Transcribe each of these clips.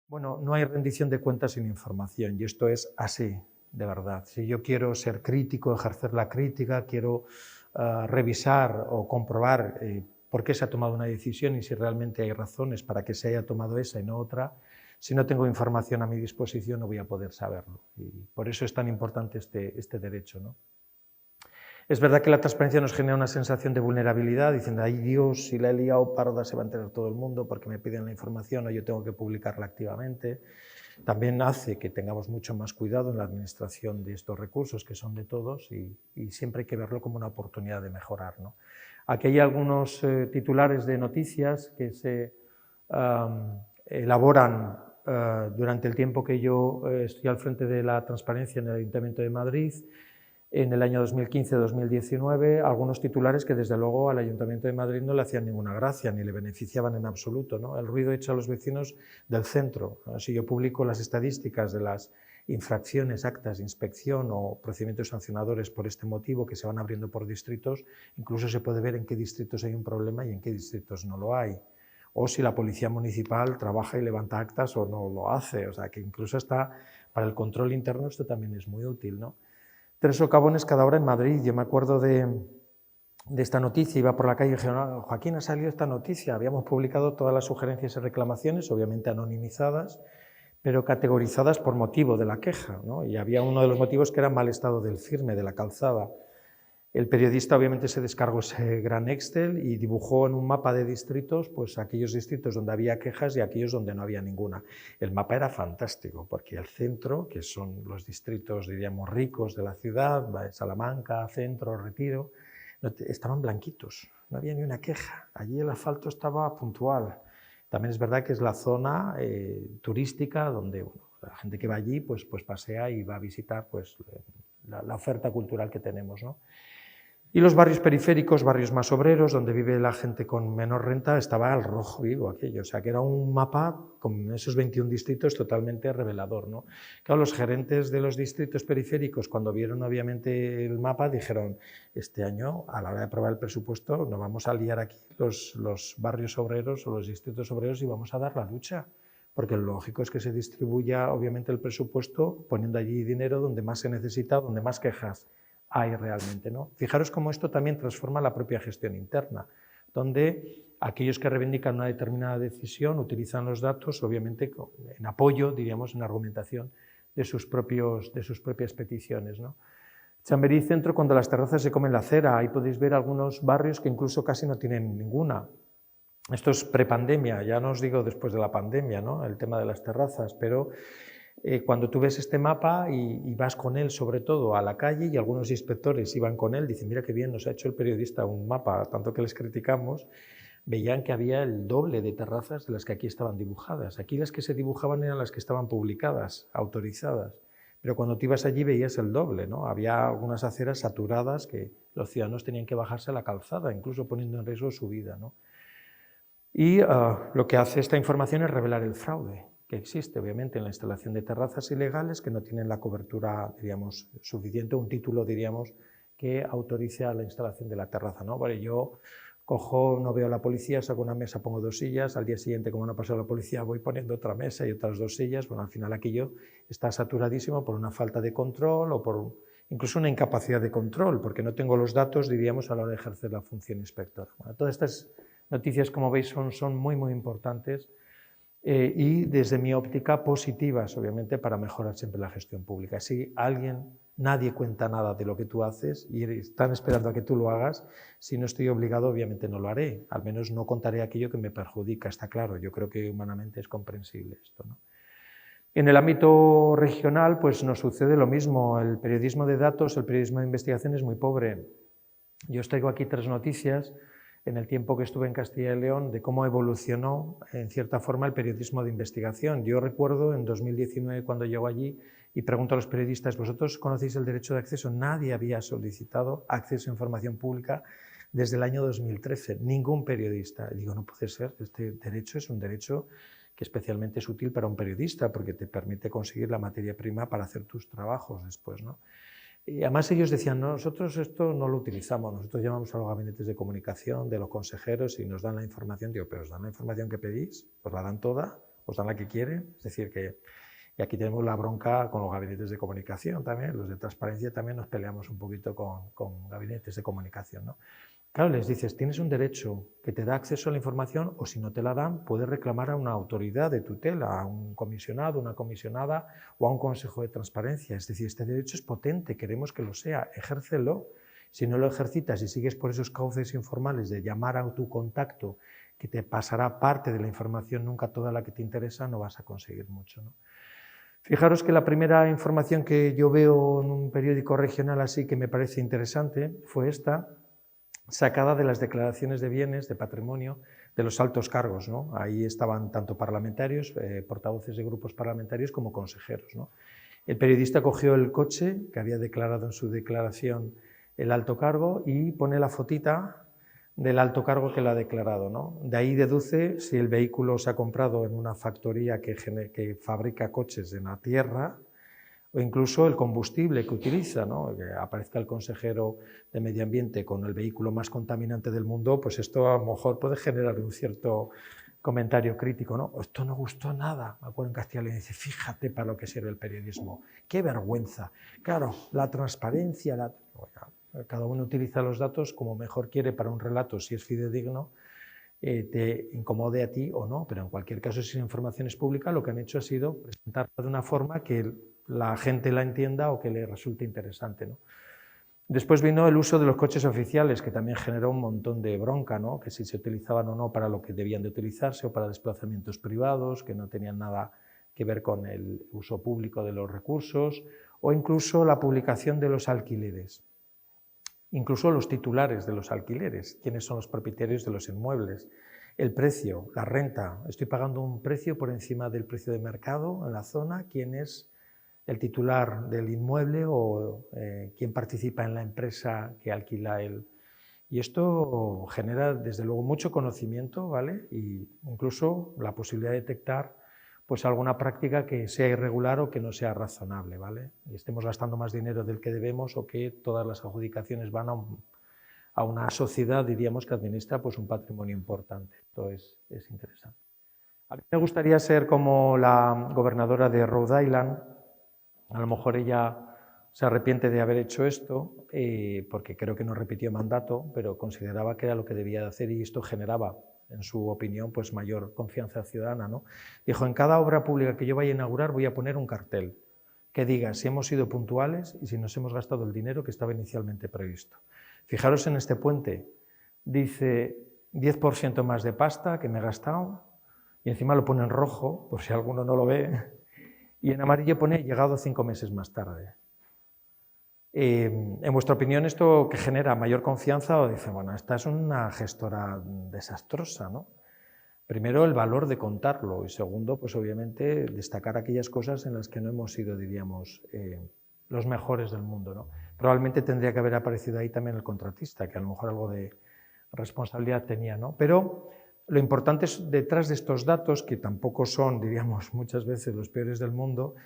Bueno, no hay rendición de cuentas sin información y esto es así, de verdad. Si yo quiero ser crítico, ejercer la crítica, quiero revisar o comprobar por qué se ha tomado una decisión y si realmente hay razones para que se haya tomado esa y no otra, si no tengo información a mi disposición no voy a poder saberlo. Y por eso es tan importante este derecho, ¿no? Es verdad que la transparencia nos genera una sensación de vulnerabilidad, diciendo, ay Dios, si la he liado parda se va a enterar todo el mundo porque me piden la información o yo tengo que publicarla activamente. También hace que tengamos mucho más cuidado en la administración de estos recursos, que son de todos, y siempre hay que verlo como una oportunidad de mejorar, ¿no? Aquí hay algunos titulares de noticias que se elaboran durante el tiempo que yo estoy al frente de la transparencia en el Ayuntamiento de Madrid, en el año 2015-2019, algunos titulares que desde luego al Ayuntamiento de Madrid no le hacían ninguna gracia ni le beneficiaban en absoluto, ¿no? El ruido hecho a los vecinos del centro. Si yo publico las estadísticas de las infracciones, actas de inspección o procedimientos sancionadores por este motivo que se van abriendo por distritos, incluso se puede ver en qué distritos hay un problema y en qué distritos no lo hay. O si la policía municipal trabaja y levanta actas o no lo hace. O sea, que incluso está para el control interno esto también es muy útil, ¿no? 3 socavones cada hora en Madrid. Yo me acuerdo de esta noticia, iba por la calle y dije, no, Joaquín, ha salido esta noticia. Habíamos publicado todas las sugerencias y reclamaciones, obviamente anonimizadas, pero categorizadas por motivo de la queja, ¿no? Y había uno de los motivos que era mal estado del firme, de la calzada. El periodista obviamente se descargó ese gran Excel y dibujó en un mapa de distritos pues aquellos distritos donde había quejas y aquellos donde no había ninguna. El mapa era fantástico porque el centro, que son los distritos diríamos ricos de la ciudad, Salamanca, Centro, Retiro, estaban blanquitos, no había ni una queja. Allí el asfalto estaba puntual. También es verdad que es la zona turística donde bueno, la gente que va allí pues pasea y va a visitar pues, la oferta cultural que tenemos, ¿no? Y los barrios periféricos, barrios más obreros, donde vive la gente con menor renta, estaba al rojo vivo aquello. O sea, que era un mapa con esos 21 distritos totalmente revelador, ¿no? Claro, los gerentes de los distritos periféricos, cuando vieron obviamente el mapa, dijeron, este año, a la hora de aprobar el presupuesto, nos vamos a liar aquí los barrios obreros o los distritos obreros y vamos a dar la lucha. Porque lo lógico es que se distribuya, obviamente, el presupuesto poniendo allí dinero donde más se necesita, donde más quejas hay realmente, ¿no? Fijaros cómo esto también transforma la propia gestión interna, donde aquellos que reivindican una determinada decisión utilizan los datos, obviamente, en apoyo, diríamos, en argumentación de sus propias peticiones, ¿no? Chamberí Centro, cuando las terrazas se comen la acera, ahí podéis ver algunos barrios que incluso casi no tienen ninguna. Esto es prepandemia, ya no os digo después de la pandemia, ¿no? El tema de las terrazas, pero cuando tú ves este mapa y vas con él sobre todo a la calle y algunos inspectores iban con él, dicen, mira qué bien nos ha hecho el periodista un mapa, tanto que les criticamos, veían que había el doble de terrazas de las que aquí estaban dibujadas. Aquí las que se dibujaban eran las que estaban publicadas, autorizadas, pero cuando tú ibas allí veías el doble, ¿no? Había algunas aceras saturadas que los ciudadanos tenían que bajarse a la calzada, incluso poniendo en riesgo su vida, ¿no? Y lo que hace esta información es revelar el fraude que existe, obviamente, en la instalación de terrazas ilegales que no tienen la cobertura, diríamos, suficiente, un título, diríamos, que autorice a la instalación de la terraza, ¿no? Vale, yo cojo, no veo a la policía, saco una mesa, pongo 2 sillas, al día siguiente, como no ha pasado la policía, voy poniendo otra mesa y otras 2 sillas, bueno, al final aquello está saturadísimo por una falta de control o por incluso una incapacidad de control, porque no tengo los datos, diríamos, a la hora de ejercer la función inspectora. Bueno, todas estas noticias, como veis, son muy, muy importantes y desde mi óptica positivas, obviamente, para mejorar siempre la gestión pública. Si nadie cuenta nada de lo que tú haces y están esperando a que tú lo hagas, si no estoy obligado, obviamente no lo haré. Al menos no contaré aquello que me perjudica, está claro. Yo creo que humanamente es comprensible esto, ¿no? En el ámbito regional, pues nos sucede lo mismo. El periodismo de datos, el periodismo de investigación es muy pobre. Yo os traigo aquí 3 noticias en el tiempo que estuve en Castilla y León de cómo evolucionó en cierta forma el periodismo de investigación. Yo recuerdo en 2019 cuando llego allí y pregunto a los periodistas, ¿vosotros conocéis el derecho de acceso? Nadie había solicitado acceso a información pública desde el año 2013, ningún periodista. Y digo, no puede ser, este derecho es un derecho que especialmente es útil para un periodista porque te permite conseguir la materia prima para hacer tus trabajos después, ¿no? Y además ellos decían, no, nosotros esto no lo utilizamos, nosotros llamamos a los gabinetes de comunicación de los consejeros y nos dan la información. Digo, pero ¿os dan la información que pedís? ¿Os la dan toda os dan la que quieren, es decir, que y aquí tenemos la bronca con los gabinetes de comunicación también, los de transparencia también nos peleamos un poquito con gabinetes de comunicación, ¿no? Claro, les dices, tienes un derecho que te da acceso a la información o si no te la dan, puedes reclamar a una autoridad de tutela, a un comisionado, una comisionada o a un consejo de transparencia. Es decir, este derecho es potente, queremos que lo sea, ejércelo. Si no lo ejercitas y sigues por esos cauces informales de llamar a tu contacto, que te pasará parte de la información, nunca toda la que te interesa, no vas a conseguir mucho, ¿no? Fijaros que la primera información que yo veo en un periódico regional así que me parece interesante fue esta, sacada de las declaraciones de bienes, de patrimonio, de los altos cargos, ¿no? Ahí estaban tanto parlamentarios, portavoces de grupos parlamentarios, como consejeros, ¿no? El periodista cogió el coche que había declarado en su declaración el alto cargo y pone la fotita del alto cargo que lo ha declarado, ¿no? De ahí deduce si el vehículo se ha comprado en una factoría que fabrica coches en la tierra o incluso el combustible que utiliza, ¿no? Que aparezca el consejero de Medio Ambiente con el vehículo más contaminante del mundo, pues esto a lo mejor puede generar un cierto comentario crítico, ¿no? Esto no gustó nada, me acuerdo en Castilla y León, dice, fíjate para lo que sirve el periodismo, qué vergüenza. Claro, la transparencia, cada uno utiliza los datos como mejor quiere para un relato, si es fidedigno, te incomode a ti o no, pero en cualquier caso, si la información es pública, lo que han hecho ha sido presentarla de una forma que la gente la entienda o que le resulte interesante, ¿no? Después vino el uso de los coches oficiales, que también generó un montón de bronca, ¿no? Que si se utilizaban o no para lo que debían de utilizarse o para desplazamientos privados, que no tenían nada que ver con el uso público de los recursos, o incluso la publicación de los alquileres. Incluso los titulares de los alquileres, quiénes son los propietarios de los inmuebles, el precio, la renta, estoy pagando un precio por encima del precio de mercado en la zona, quién es el titular del inmueble o quién participa en la empresa que alquila él. Y esto genera, desde luego, mucho conocimiento, ¿vale? Y incluso la posibilidad de detectar pues, alguna práctica que sea irregular o que no sea razonable, ¿vale? Y estemos gastando más dinero del que debemos o que todas las adjudicaciones van a una sociedad, diríamos, que administra pues, un patrimonio importante. Esto es interesante. A mí me gustaría ser como la gobernadora de Rhode Island. A lo mejor ella se arrepiente de haber hecho esto, porque creo que no repitió mandato, pero consideraba que era lo que debía de hacer y esto generaba, en su opinión, pues mayor confianza ciudadana, ¿no? Dijo, en cada obra pública que yo vaya a inaugurar voy a poner un cartel que diga si hemos sido puntuales y si nos hemos gastado el dinero que estaba inicialmente previsto. Fijaros en este puente, dice 10% más de pasta que me he gastado y encima lo pone en rojo, por si alguno no lo ve, y en amarillo pone llegado 5 meses más tarde. En vuestra opinión, ¿esto que genera mayor confianza o dice, bueno, esta es una gestora desastrosa, ¿no? Primero, el valor de contarlo y segundo, pues obviamente destacar aquellas cosas en las que no hemos sido, diríamos, los mejores del mundo, ¿no? Probablemente tendría que haber aparecido ahí también el contratista, que a lo mejor algo de responsabilidad tenía, ¿no? Pero lo importante es, detrás de estos datos, que tampoco son, diríamos, muchas veces los peores del mundo,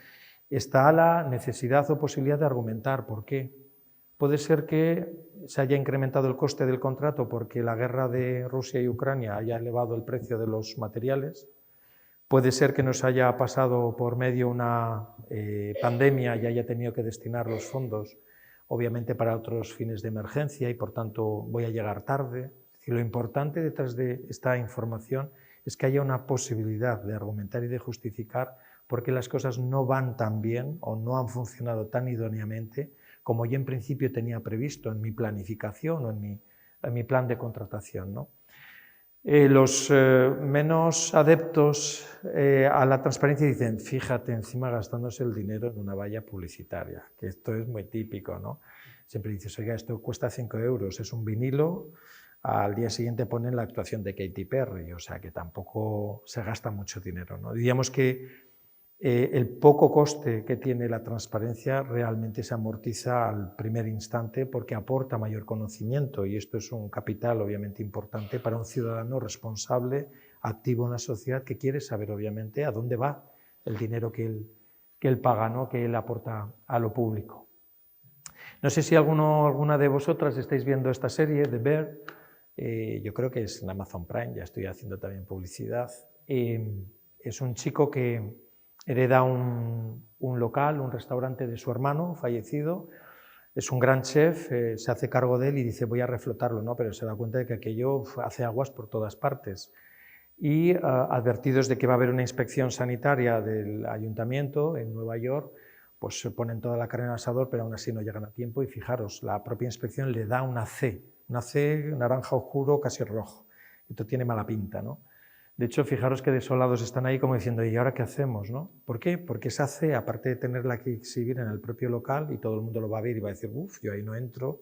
está la necesidad o posibilidad de argumentar por qué. Puede ser que se haya incrementado el coste del contrato porque la guerra de Rusia y Ucrania haya elevado el precio de los materiales. Puede ser que nos haya pasado por medio una pandemia y haya tenido que destinar los fondos, obviamente, para otros fines de emergencia y, por tanto, voy a llegar tarde. Es decir, lo importante detrás de esta información es que haya una posibilidad de argumentar y de justificar por qué las cosas no van tan bien o no han funcionado tan idóneamente como yo en principio tenía previsto en mi planificación o en mi plan de contratación, ¿no? Los menos adeptos a la transparencia dicen, fíjate, encima gastándose el dinero en una valla publicitaria, que esto es muy típico, ¿no? Siempre dices, oiga, esto cuesta 5 euros, es un vinilo, al día siguiente ponen la actuación de Katy Perry, o sea que tampoco se gasta mucho dinero, ¿no? Diríamos que el poco coste que tiene la transparencia realmente se amortiza al primer instante porque aporta mayor conocimiento y esto es un capital obviamente importante para un ciudadano responsable, activo en la sociedad que quiere saber obviamente a dónde va el dinero que él paga, ¿no? Que él aporta a lo público. No sé si alguna de vosotras estáis viendo esta serie de Bear, yo creo que es en Amazon Prime, ya estoy haciendo también publicidad. Es un chico que hereda un local, un restaurante de su hermano fallecido. Es un gran chef, se hace cargo de él y dice voy a reflotarlo, ¿no? Pero se da cuenta de que aquello hace aguas por todas partes. Y advertidos de que va a haber una inspección sanitaria del ayuntamiento en Nueva York, pues se ponen toda la carne en el asador, pero aún así no llegan a tiempo y fijaros, la propia inspección le da una C naranja oscuro, casi rojo. Esto tiene mala pinta, ¿no? De hecho, fijaros que desolados están ahí como diciendo, ¿y ahora qué hacemos, no? ¿Por qué? Porque esa C, aparte de tenerla que exhibir en el propio local y todo el mundo lo va a ver y va a decir, uff, yo ahí no entro,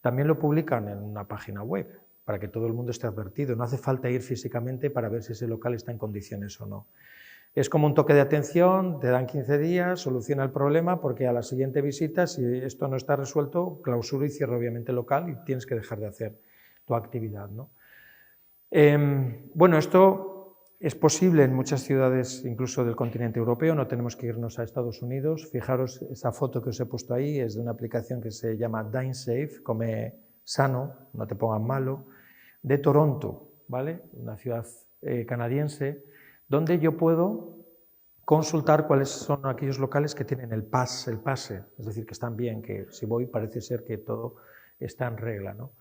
también lo publican en una página web para que todo el mundo esté advertido. No hace falta ir físicamente para ver si ese local está en condiciones o no. Es como un toque de atención, te dan 15 días, soluciona el problema, porque a la siguiente visita, si esto no está resuelto, clausuro y cierro obviamente el local y tienes que dejar de hacer tu actividad, ¿no? Bueno, esto es posible en muchas ciudades, incluso del continente europeo, no tenemos que irnos a Estados Unidos. Fijaros, esa foto que os he puesto ahí es de una aplicación que se llama Dine Safe, come sano, no te pongas malo, de Toronto, ¿vale? Una ciudad canadiense, donde yo puedo consultar cuáles son aquellos locales que tienen el pase, es decir, que están bien, que si voy parece ser que todo está en regla, ¿no?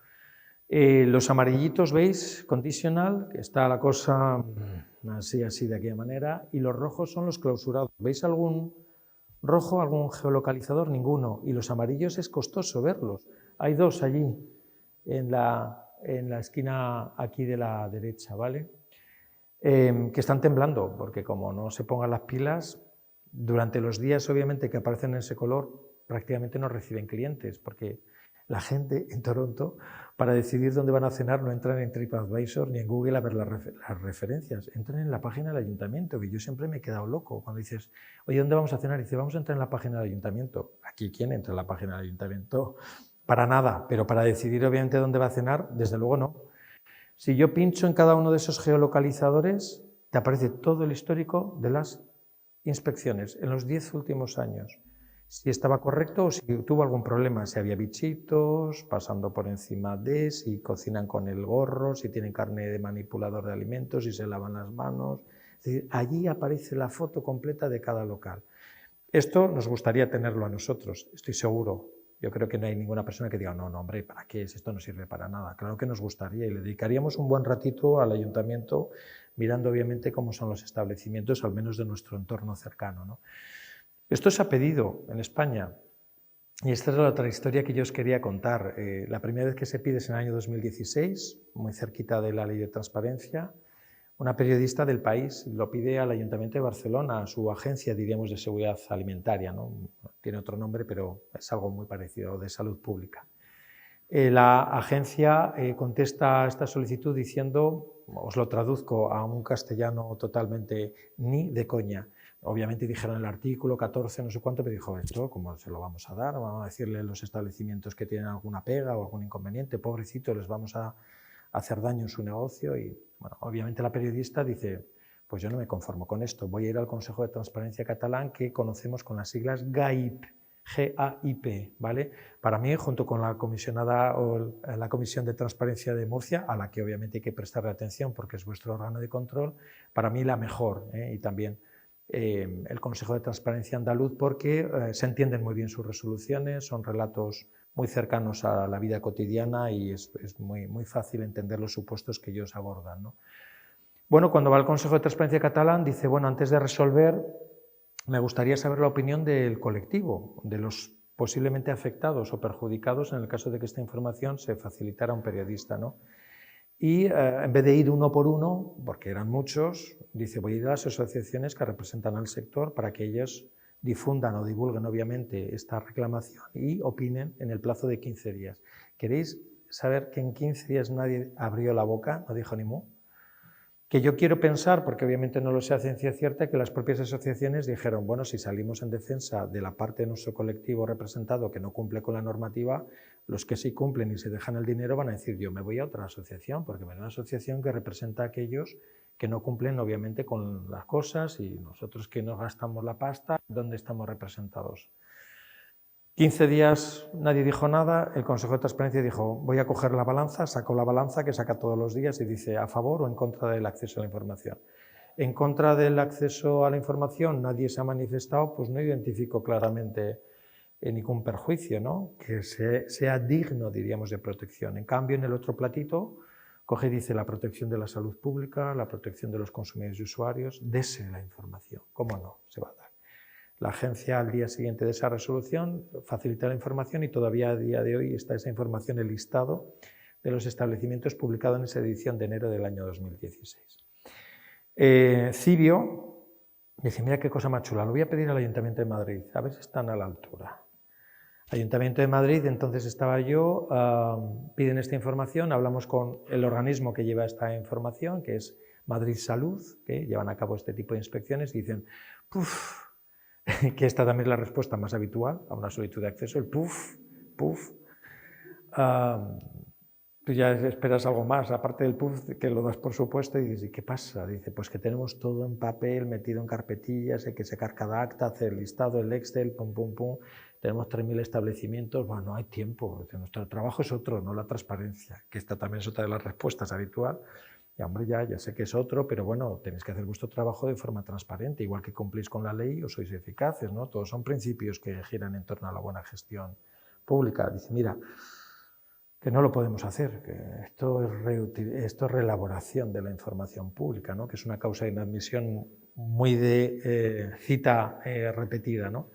Los amarillitos, ¿veis? Conditional, que está la cosa así de aquella manera, y los rojos son los clausurados. ¿Veis algún rojo, algún geolocalizador? Ninguno. Y los amarillos es costoso verlos. Hay dos allí, en la esquina aquí de la derecha, ¿vale? Que están temblando, porque como no se pongan las pilas, durante los días obviamente que aparecen en ese color, prácticamente no reciben clientes, porque la gente en Toronto, para decidir dónde van a cenar, no entran en TripAdvisor ni en Google a ver las referencias, entran en la página del ayuntamiento, que yo siempre me he quedado loco cuando dices, oye, ¿dónde vamos a cenar? Y dice, vamos a entrar en la página del ayuntamiento. Aquí, ¿quién entra en la página del ayuntamiento? Para nada, pero para decidir obviamente dónde va a cenar, desde luego no. Si yo pincho en cada uno de esos geolocalizadores, te aparece todo el histórico de las inspecciones en los 10 últimos años. Si estaba correcto o si tuvo algún problema, si había bichitos pasando por encima de, si cocinan con el gorro, si tienen carne de manipulador de alimentos, si se lavan las manos. Es decir, allí aparece la foto completa de cada local. Esto nos gustaría tenerlo a nosotros, estoy seguro. Yo creo que no hay ninguna persona que diga, no, hombre, ¿para qué? Esto no sirve para nada. Claro que nos gustaría y le dedicaríamos un buen ratito al ayuntamiento mirando obviamente cómo son los establecimientos, al menos de nuestro entorno cercano, ¿no? Esto se ha pedido en España y esta es la otra historia que yo os quería contar. La primera vez que se pide es en el año 2016, muy cerquita de la Ley de Transparencia. Una periodista del País lo pide al Ayuntamiento de Barcelona, a su agencia, diríamos, de seguridad alimentaria, ¿no? Tiene otro nombre, pero es algo muy parecido, de salud pública. La agencia contesta a esta solicitud diciendo, os lo traduzco a un castellano totalmente, ni de coña. Obviamente dijeron el artículo 14, no sé cuánto, pero dijo, esto, ¿cómo se lo vamos a dar? Vamos a decirle a los establecimientos que tienen alguna pega o algún inconveniente, pobrecito, les vamos a hacer daño en su negocio. Y bueno, obviamente la periodista dice, pues yo no me conformo con esto, voy a ir al Consejo de Transparencia catalán, que conocemos con las siglas GAIP, G-A-I-P, ¿vale? Para mí, junto con la comisionada o la Comisión de Transparencia de Murcia, a la que obviamente hay que prestarle atención porque es vuestro órgano de control, para mí la mejor, y también el Consejo de Transparencia andaluz, porque se entienden muy bien sus resoluciones, son relatos muy cercanos a la vida cotidiana y es muy fácil entender los supuestos que ellos abordan, ¿no? Bueno, cuando va al Consejo de Transparencia catalán, dice, bueno, antes de resolver, me gustaría saber la opinión del colectivo, de los posiblemente afectados o perjudicados en el caso de que esta información se facilitara a un periodista, ¿no? Y en vez de ir uno por uno, porque eran muchos, dice, voy a ir a las asociaciones que representan al sector para que ellos difundan o divulguen obviamente esta reclamación y opinen en el plazo de 15 días. ¿Queréis saber que en 15 días nadie abrió la boca, no dijo ni mu? Que yo quiero pensar, porque obviamente no lo sé a ciencia cierta, que las propias asociaciones dijeron, bueno, si salimos en defensa de la parte de nuestro colectivo representado que no cumple con la normativa, los que sí cumplen y se dejan el dinero van a decir, yo me voy a otra asociación, porque me da una asociación que representa a aquellos que no cumplen obviamente con las cosas y nosotros que nos gastamos la pasta, ¿dónde estamos representados? 15 días nadie dijo nada, el Consejo de Transparencia dijo, voy a coger la balanza, sacó la balanza que saca todos los días y dice a favor o en contra del acceso a la información. en contra del acceso a la información nadie se ha manifestado, pues no identifico claramente ningún perjuicio, ¿no? Que sea digno, diríamos, de protección. En cambio, en el otro platito, coge y dice la protección de la salud pública, la protección de los consumidores y usuarios, dese la información. ¿Cómo no se va a dar? La agencia, al día siguiente de esa resolución, facilita la información y todavía a día de hoy está esa información, el listado de los establecimientos publicado en esa edición de enero del año 2016. Cibio dice, mira qué cosa más chula, lo voy a pedir al Ayuntamiento de Madrid, a ver si están a la altura. Ayuntamiento de Madrid, entonces estaba yo, piden esta información, hablamos con el organismo que lleva esta información, que es Madrid Salud, que llevan a cabo este tipo de inspecciones, y dicen, puf, que esta también es la respuesta más habitual a una solicitud de acceso, el puf, puf. Tú ya esperas algo más, aparte del puff, que lo das por supuesto y dices, ¿y qué pasa? Dice, pues que tenemos todo en papel, metido en carpetillas, hay que sacar cada acta, hacer el listado, el Excel, pum, pum, pum. Tenemos 3.000 establecimientos, bueno, no hay tiempo, nuestro trabajo es otro, no la transparencia, que esta también es otra de las respuestas habitual. Y hombre, ya sé que es otro, pero bueno, tenéis que hacer vuestro trabajo de forma transparente, igual que cumplís con la ley o sois eficaces, ¿no? Todos son principios que giran en torno a la buena gestión pública. Dice, mira, que no lo podemos hacer, que esto es reelaboración de la información pública, ¿no? Que es una causa de inadmisión muy de cita repetida, ¿no?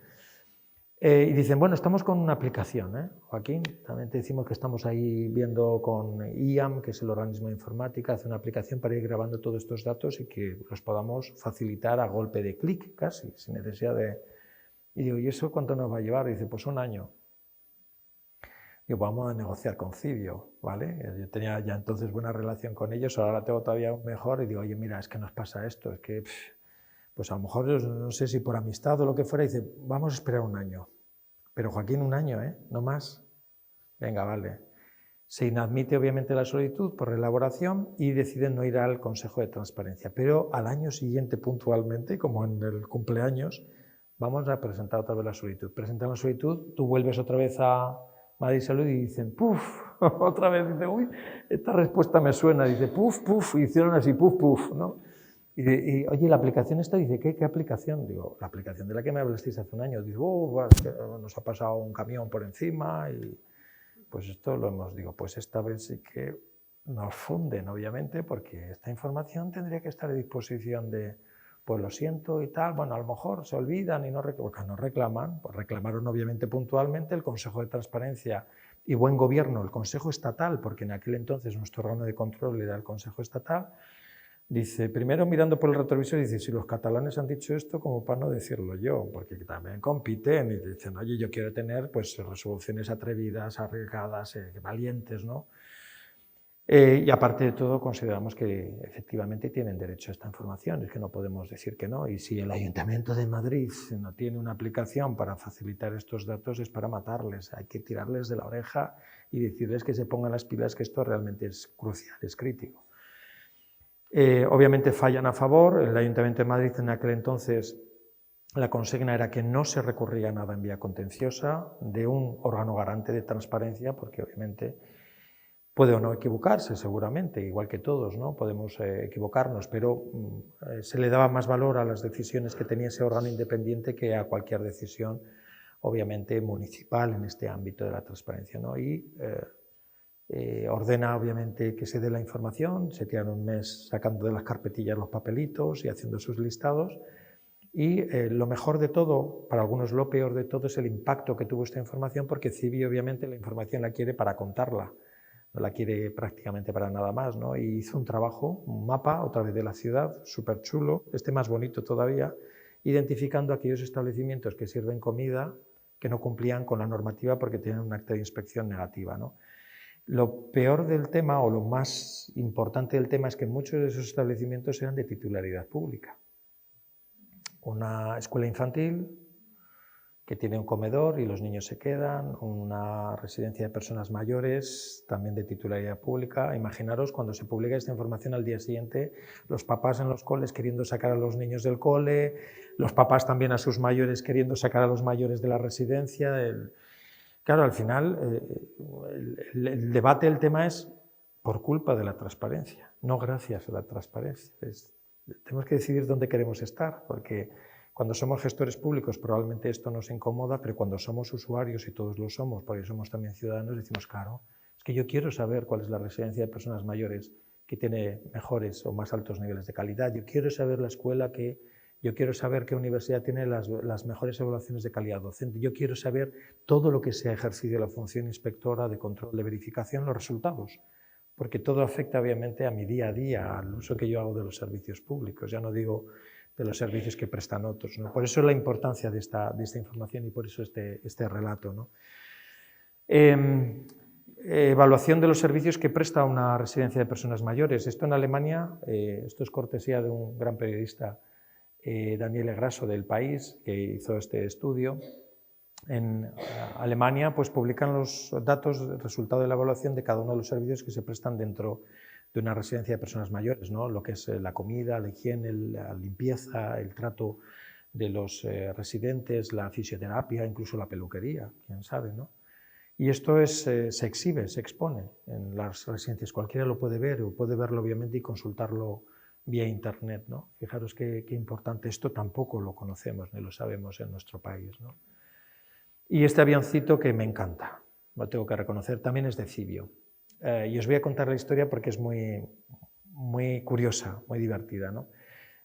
Y dicen, bueno, estamos con una aplicación, ¿eh? Joaquín, también te decimos que estamos ahí viendo con IAM, que es el organismo de informática, hace una aplicación para ir grabando todos estos datos y que los podamos facilitar a golpe de clic, casi, sin necesidad de... Y digo, ¿y eso cuánto nos va a llevar? Y dice, pues un año. Digo, vamos a negociar con Cibio, ¿vale? Yo tenía ya entonces buena relación con ellos, ahora la tengo todavía mejor y digo, oye, mira, es que nos pasa esto, es que, pues a lo mejor, no sé si por amistad o lo que fuera, dice, vamos a esperar un año. Pero Joaquín, un año, ¿eh? No más. Venga, vale. Se inadmite obviamente la solicitud por elaboración y deciden no ir al Consejo de Transparencia. Pero al año siguiente, puntualmente, como en el cumpleaños, vamos a presentar otra vez la solicitud. Presentan la solicitud, tú vuelves otra vez a Madrid Salud y dicen, puf, otra vez, dice, uy, esta respuesta me suena, dice, puf, puf, y hicieron así, puf, puf, ¿no? Y oye, la aplicación esta, dice, ¿qué aplicación? Digo, la aplicación de la que me hablasteis hace un año. Digo, nos ha pasado un camión por encima y pues esto lo hemos, digo, pues esta vez sí que nos funden, obviamente, porque esta información tendría que estar a disposición de, pues lo siento y tal, bueno, a lo mejor se olvidan y no reclaman, pues reclamaron obviamente puntualmente el Consejo de Transparencia y Buen Gobierno, el Consejo Estatal, porque en aquel entonces nuestro órgano de control era el Consejo Estatal. Dice, primero mirando por el retrovisor, dice, si los catalanes han dicho esto, como para no decirlo yo, porque también compiten y dicen, oye, yo quiero tener pues resoluciones atrevidas, arriesgadas, valientes, ¿no? Y aparte de todo, consideramos que efectivamente tienen derecho a esta información, es que no podemos decir que no, y si el Ayuntamiento de Madrid no tiene una aplicación para facilitar estos datos es para matarles, hay que tirarles de la oreja y decirles que se pongan las pilas, que esto realmente es crucial, es crítico. Obviamente fallan a favor, el Ayuntamiento de Madrid en aquel entonces la consigna era que no se recurría a nada en vía contenciosa de un órgano garante de transparencia, porque obviamente puede o no equivocarse seguramente, igual que todos, ¿no? Podemos equivocarnos, pero se le daba más valor a las decisiones que tenía ese órgano independiente que a cualquier decisión, obviamente municipal en este ámbito de la transparencia, ¿no? Y ordena obviamente que se dé la información, se tiran un mes sacando de las carpetillas los papelitos y haciendo sus listados y lo mejor de todo, para algunos lo peor de todo, es el impacto que tuvo esta información porque Cibio obviamente la información la quiere para contarla, no la quiere prácticamente para nada más, ¿no? Y hizo un trabajo, un mapa otra vez de la ciudad, súper chulo, más bonito todavía, identificando aquellos establecimientos que sirven comida que no cumplían con la normativa porque tienen un acta de inspección negativa, ¿no? Lo peor del tema, o lo más importante del tema, es que muchos de esos establecimientos eran de titularidad pública. Una escuela infantil que tiene un comedor y los niños se quedan, una residencia de personas mayores, también de titularidad pública. Imaginaros cuando se publica esta información al día siguiente, los papás en los coles queriendo sacar a los niños del cole, los papás también a sus mayores queriendo sacar a los mayores de la residencia. Claro, al final el debate del tema es por culpa de la transparencia, no gracias a la transparencia. tenemos que decidir dónde queremos estar, porque cuando somos gestores públicos probablemente esto nos incomoda, pero cuando somos usuarios, y todos lo somos, porque somos también ciudadanos, decimos, claro, es que yo quiero saber cuál es la residencia de personas mayores que tiene mejores o más altos niveles de calidad, yo quiero saber la escuela yo quiero saber qué universidad tiene las mejores evaluaciones de calidad docente, yo quiero saber todo lo que sea ejercicio de la función inspectora, de control, de verificación, los resultados, porque todo afecta obviamente a mi día a día, al uso que yo hago de los servicios públicos, ya no digo de los servicios que prestan otros, ¿no? Por eso la importancia de esta información y por eso este relato, ¿no? Evaluación de los servicios que presta una residencia de personas mayores. Esto en Alemania, esto es cortesía de un gran periodista, Daniele Grasso, del País, que hizo este estudio. En Alemania pues, publican los datos, el resultado de la evaluación de cada uno de los servicios que se prestan dentro de una residencia de personas mayores, ¿no? Lo que es la comida, la higiene, la limpieza, el trato de los residentes, la fisioterapia, incluso la peluquería, quién sabe, ¿no? Y esto se exhibe, se expone en las residencias, cualquiera lo puede ver, o puede verlo obviamente y consultarlo vía internet, ¿no? Fijaros qué importante, esto tampoco lo conocemos ni lo sabemos en nuestro país, ¿no? Y este avioncito que me encanta, lo tengo que reconocer, también es de Civio. Y os voy a contar la historia porque es muy, muy curiosa, muy divertida, ¿no?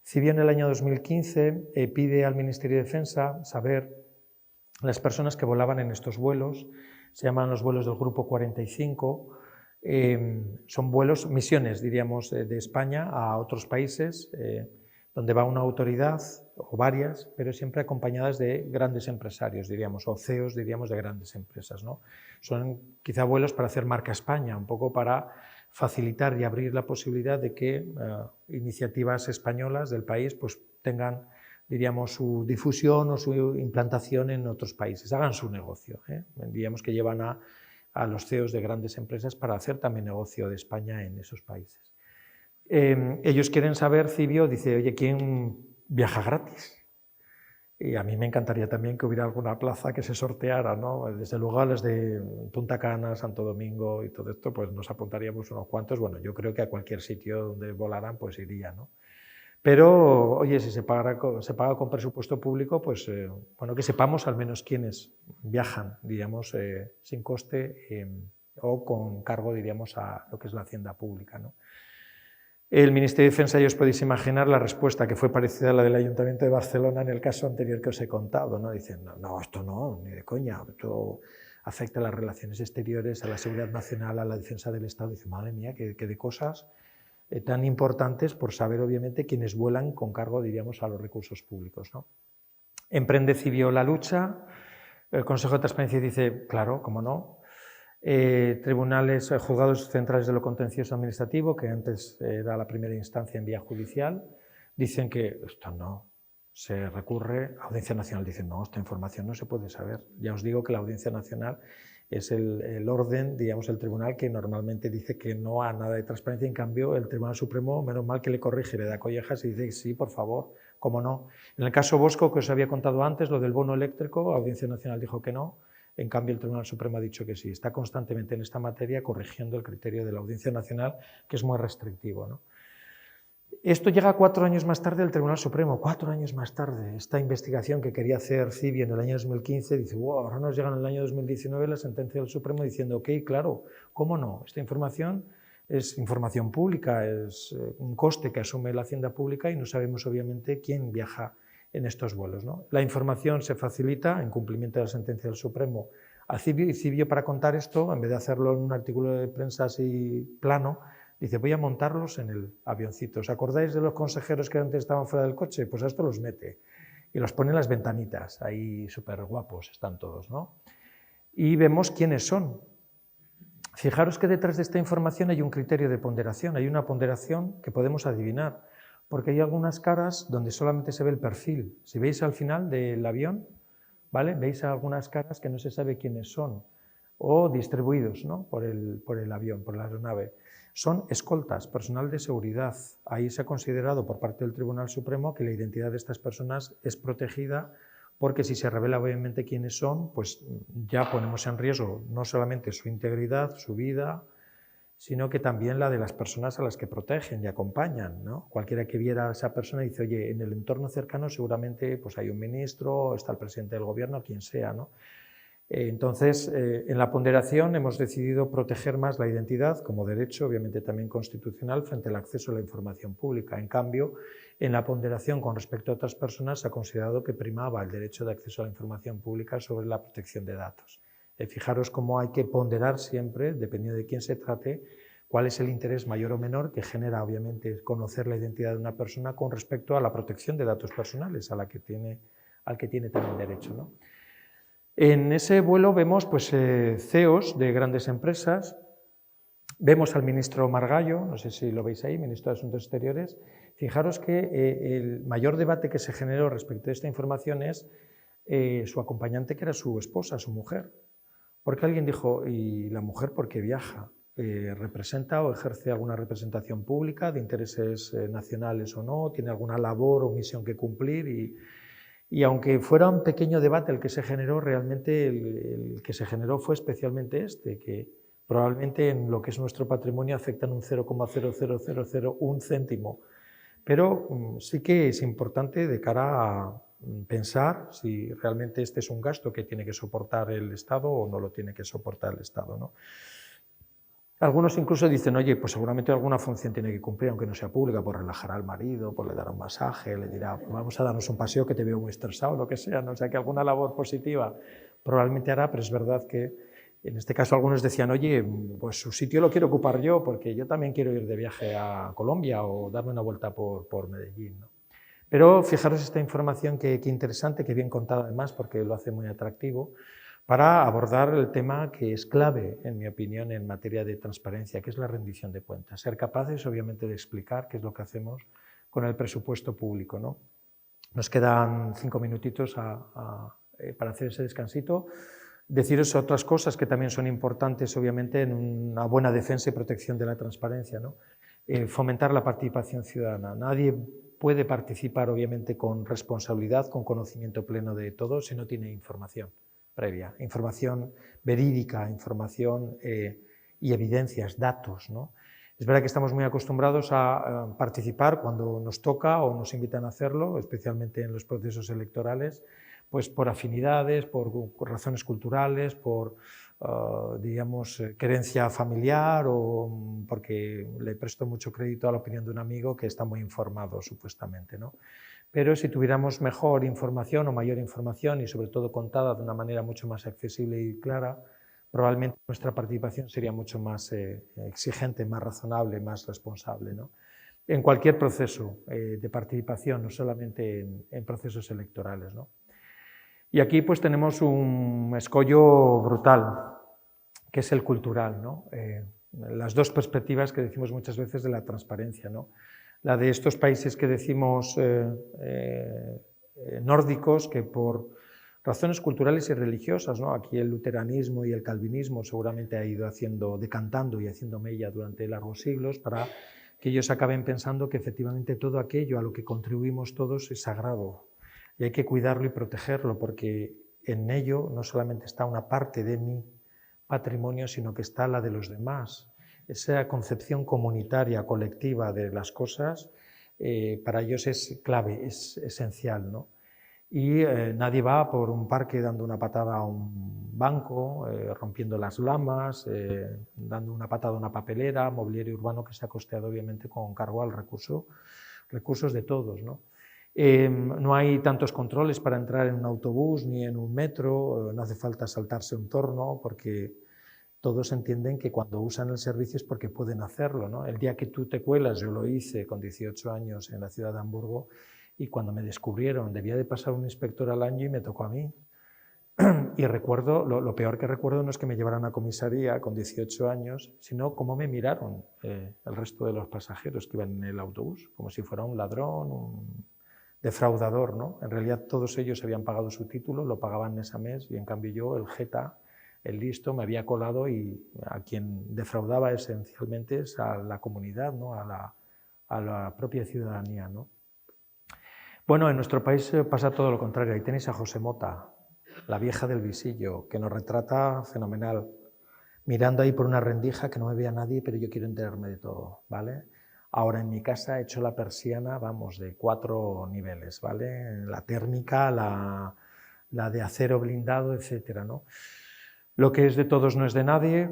Civio en el año 2015 pide al Ministerio de Defensa saber las personas que volaban en estos vuelos, se llaman los vuelos del Grupo 45, son vuelos, misiones, diríamos, de España a otros países, donde va una autoridad o varias, pero siempre acompañadas de grandes empresarios, diríamos, o CEOs, diríamos, de grandes empresas, ¿no? Son quizá vuelos para hacer marca España, un poco para facilitar y abrir la posibilidad de que iniciativas españolas del país pues, tengan, diríamos, su difusión o su implantación en otros países, hagan su negocio, ¿eh? Diríamos que llevan a los CEOs de grandes empresas para hacer también negocio de España en esos países. Ellos quieren saber, Civio dice, oye, ¿quién viaja gratis? Y a mí me encantaría también que hubiera alguna plaza que se sorteara, ¿no? Desde luego las de Punta Cana, Santo Domingo y todo esto, pues nos apuntaríamos unos cuantos. Bueno, yo creo que a cualquier sitio donde volaran, pues iría, ¿no? Pero, oye, si se paga con presupuesto público, pues bueno, que sepamos al menos quiénes viajan, diríamos, sin coste o con cargo, diríamos, a lo que es la hacienda pública, ¿no? El Ministerio de Defensa, ya os podéis imaginar la respuesta, que fue parecida a la del Ayuntamiento de Barcelona en el caso anterior que os he contado, ¿no? Dicen, no, esto no, ni de coña, esto afecta a las relaciones exteriores, a la seguridad nacional, a la defensa del Estado. Dice, madre mía, que de cosas tan importantes por saber, obviamente, quiénes vuelan con cargo, diríamos, a los recursos públicos, ¿no? Emprende Civio la lucha, el Consejo de Transparencia dice, claro, cómo no, tribunales, juzgados centrales de lo contencioso administrativo, que antes era la primera instancia en vía judicial, dicen que esto no, se recurre a Audiencia Nacional, dicen no, esta información no se puede saber. Ya os digo que la Audiencia Nacional es el orden, digamos, el tribunal que normalmente dice que no a nada de transparencia, en cambio el Tribunal Supremo, menos mal que le corrige, le da collejas y dice sí, por favor, cómo no. En el caso Bosco, que os había contado antes, lo del bono eléctrico, la Audiencia Nacional dijo que no, en cambio el Tribunal Supremo ha dicho que sí, está constantemente en esta materia corrigiendo el criterio de la Audiencia Nacional, que es muy restrictivo, ¿no? Esto llega 4 años más tarde del Tribunal Supremo, 4 años más tarde. Esta investigación que quería hacer Civio en el año 2015, dice, wow, ahora nos llega en el año 2019 la sentencia del Supremo diciendo, ok, claro, ¿cómo no? Esta información es información pública, es un coste que asume la hacienda pública y no sabemos obviamente quién viaja en estos vuelos, ¿no? La información se facilita, en cumplimiento de la sentencia del Supremo, a Civio, y Civio, para contar esto, en vez de hacerlo en un artículo de prensa así plano, dice, voy a montarlos en el avioncito. ¿Os acordáis de los consejeros que antes estaban fuera del coche? Pues a esto los mete y los pone en las ventanitas, ahí súper guapos están todos, ¿no? Y vemos quiénes son. Fijaros que detrás de esta información hay un criterio de ponderación, hay una ponderación que podemos adivinar, porque hay algunas caras donde solamente se ve el perfil. Si veis al final del avión, ¿vale? Veis algunas caras que no se sabe quiénes son, o distribuidos, ¿no? por el avión, por la aeronave. Son escoltas, personal de seguridad. Ahí se ha considerado por parte del Tribunal Supremo que la identidad de estas personas es protegida porque si se revela obviamente quiénes son, pues ya ponemos en riesgo no solamente su integridad, su vida, sino que también la de las personas a las que protegen y acompañan, ¿no? Cualquiera que viera a esa persona dice, oye, en el entorno cercano seguramente pues, hay un ministro, está el presidente del gobierno, quien sea, ¿no? Entonces, en la ponderación hemos decidido proteger más la identidad como derecho, obviamente también constitucional, frente al acceso a la información pública. En cambio, en la ponderación con respecto a otras personas se ha considerado que primaba el derecho de acceso a la información pública sobre la protección de datos. Fijaros cómo hay que ponderar siempre, dependiendo de quién se trate, cuál es el interés mayor o menor que genera, obviamente, conocer la identidad de una persona con respecto a la protección de datos personales al que tiene también derecho, ¿no? En ese vuelo vemos pues, CEOs de grandes empresas, vemos al ministro Margallo, no sé si lo veis ahí, ministro de Asuntos Exteriores. Fijaros que el mayor debate que se generó respecto a esta información es su acompañante, que era su esposa, su mujer. Porque alguien dijo, ¿y la mujer por qué viaja? ¿Representa o ejerce alguna representación pública de intereses nacionales o no? ¿Tiene alguna labor o misión que cumplir? Y aunque fuera un pequeño debate el que se generó, realmente el que se generó fue especialmente este, que probablemente en lo que es nuestro patrimonio afectan un 0,00001 céntimo. Pero sí que es importante de cara a pensar si realmente este es un gasto que tiene que soportar el Estado o no lo tiene que soportar el Estado, ¿no? Algunos incluso dicen, oye, pues seguramente alguna función tiene que cumplir, aunque no sea pública, por relajar al marido, por le dar un masaje, le dirá, vamos a darnos un paseo que te veo muy estresado, lo que sea, ¿no? O sea, que alguna labor positiva probablemente hará, pero es verdad que en este caso algunos decían, oye, pues su sitio lo quiero ocupar yo, porque yo también quiero ir de viaje a Colombia o darme una vuelta por Medellín, ¿no? Pero fijaros esta información que interesante, que bien contada además, porque lo hace muy atractivo, para abordar el tema que es clave, en mi opinión, en materia de transparencia, que es la rendición de cuentas. Ser capaces, obviamente, de explicar qué es lo que hacemos con el presupuesto público, ¿no? Nos quedan 5 minutitos para hacer ese descansito. Deciros otras cosas que también son importantes, obviamente, en una buena defensa y protección de la transparencia, ¿no? Fomentar la participación ciudadana. Nadie puede participar, obviamente, con responsabilidad, con conocimiento pleno de todo, si no tiene información previa, información verídica, información y evidencias, datos, ¿no? Es verdad que estamos muy acostumbrados a participar cuando nos toca o nos invitan a hacerlo, especialmente en los procesos electorales, pues por afinidades, por razones culturales, por, digamos, querencia familiar o porque le presto mucho crédito a la opinión de un amigo que está muy informado, supuestamente, ¿no? Pero si tuviéramos mejor información o mayor información y sobre todo contada de una manera mucho más accesible y clara, probablemente nuestra participación sería mucho más exigente, más razonable, más responsable, ¿no? En cualquier proceso de participación, no solamente en procesos electorales, ¿no? Y aquí pues tenemos un escollo brutal, que es el cultural, ¿no? Las dos perspectivas que decimos muchas veces de la transparencia, ¿no? La de estos países que decimos nórdicos, que por razones culturales y religiosas, ¿no? Aquí el luteranismo y el calvinismo seguramente ha ido decantando y haciendo mella durante largos siglos para que ellos acaben pensando que efectivamente todo aquello a lo que contribuimos todos es sagrado y hay que cuidarlo y protegerlo porque en ello no solamente está una parte de mi patrimonio, sino que está la de los demás. Esa concepción comunitaria, colectiva de las cosas, para ellos es clave, es esencial, ¿no? Y nadie va por un parque dando una patada a un banco, rompiendo las lamas, dando una patada a una papelera, mobiliario urbano que se ha costeado obviamente con cargo al recursos de todos, ¿no? No hay tantos controles para entrar en un autobús ni en un metro, no hace falta saltarse un torno porque todos entienden que cuando usan el servicio es porque pueden hacerlo, ¿no? El día que tú te cuelas, yo lo hice con 18 años en la ciudad de Hamburgo, y cuando me descubrieron, debía de pasar un inspector al año y me tocó a mí. Y recuerdo, lo peor que recuerdo no es que me llevaran a comisaría con 18 años, sino cómo me miraron el resto de los pasajeros que iban en el autobús, como si fuera un ladrón, un defraudador, ¿no? En realidad todos ellos habían pagado su título, lo pagaban mes a mes, y en cambio yo, el jeta, el listo, me había colado y a quien defraudaba esencialmente es a la comunidad, ¿no? a la propia ciudadanía, ¿no? Bueno, en nuestro país pasa todo lo contrario. Ahí tenéis a José Mota, la vieja del visillo, que nos retrata fenomenal. mirando ahí por una rendija que no me vea nadie, pero yo quiero enterarme de todo, ¿vale? Ahora en mi casa he hecho la persiana, vamos, de 4 niveles, ¿vale? La térmica, la de acero blindado, etcétera, ¿no? Lo que es de todos no es de nadie,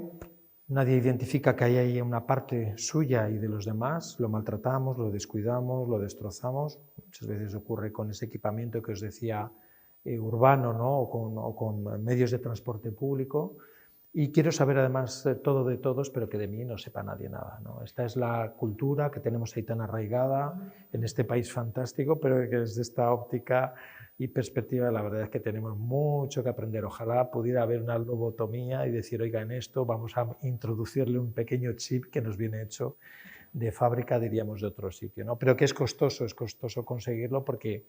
nadie identifica que hay ahí una parte suya y de los demás, lo maltratamos, lo descuidamos, lo destrozamos. Muchas veces ocurre con ese equipamiento que os decía urbano, ¿no? o con medios de transporte público. Y quiero saber además todo de todos, pero que de mí no sepa nadie nada, ¿no? Esta es la cultura que tenemos ahí tan arraigada en este país fantástico, pero que desde esta óptica y perspectiva la verdad es que tenemos mucho que aprender. Ojalá pudiera haber una lobotomía y decir, oiga, en esto vamos a introducirle un pequeño chip que nos viene hecho de fábrica, diríamos, de otro sitio, ¿no? Pero que es costoso conseguirlo porque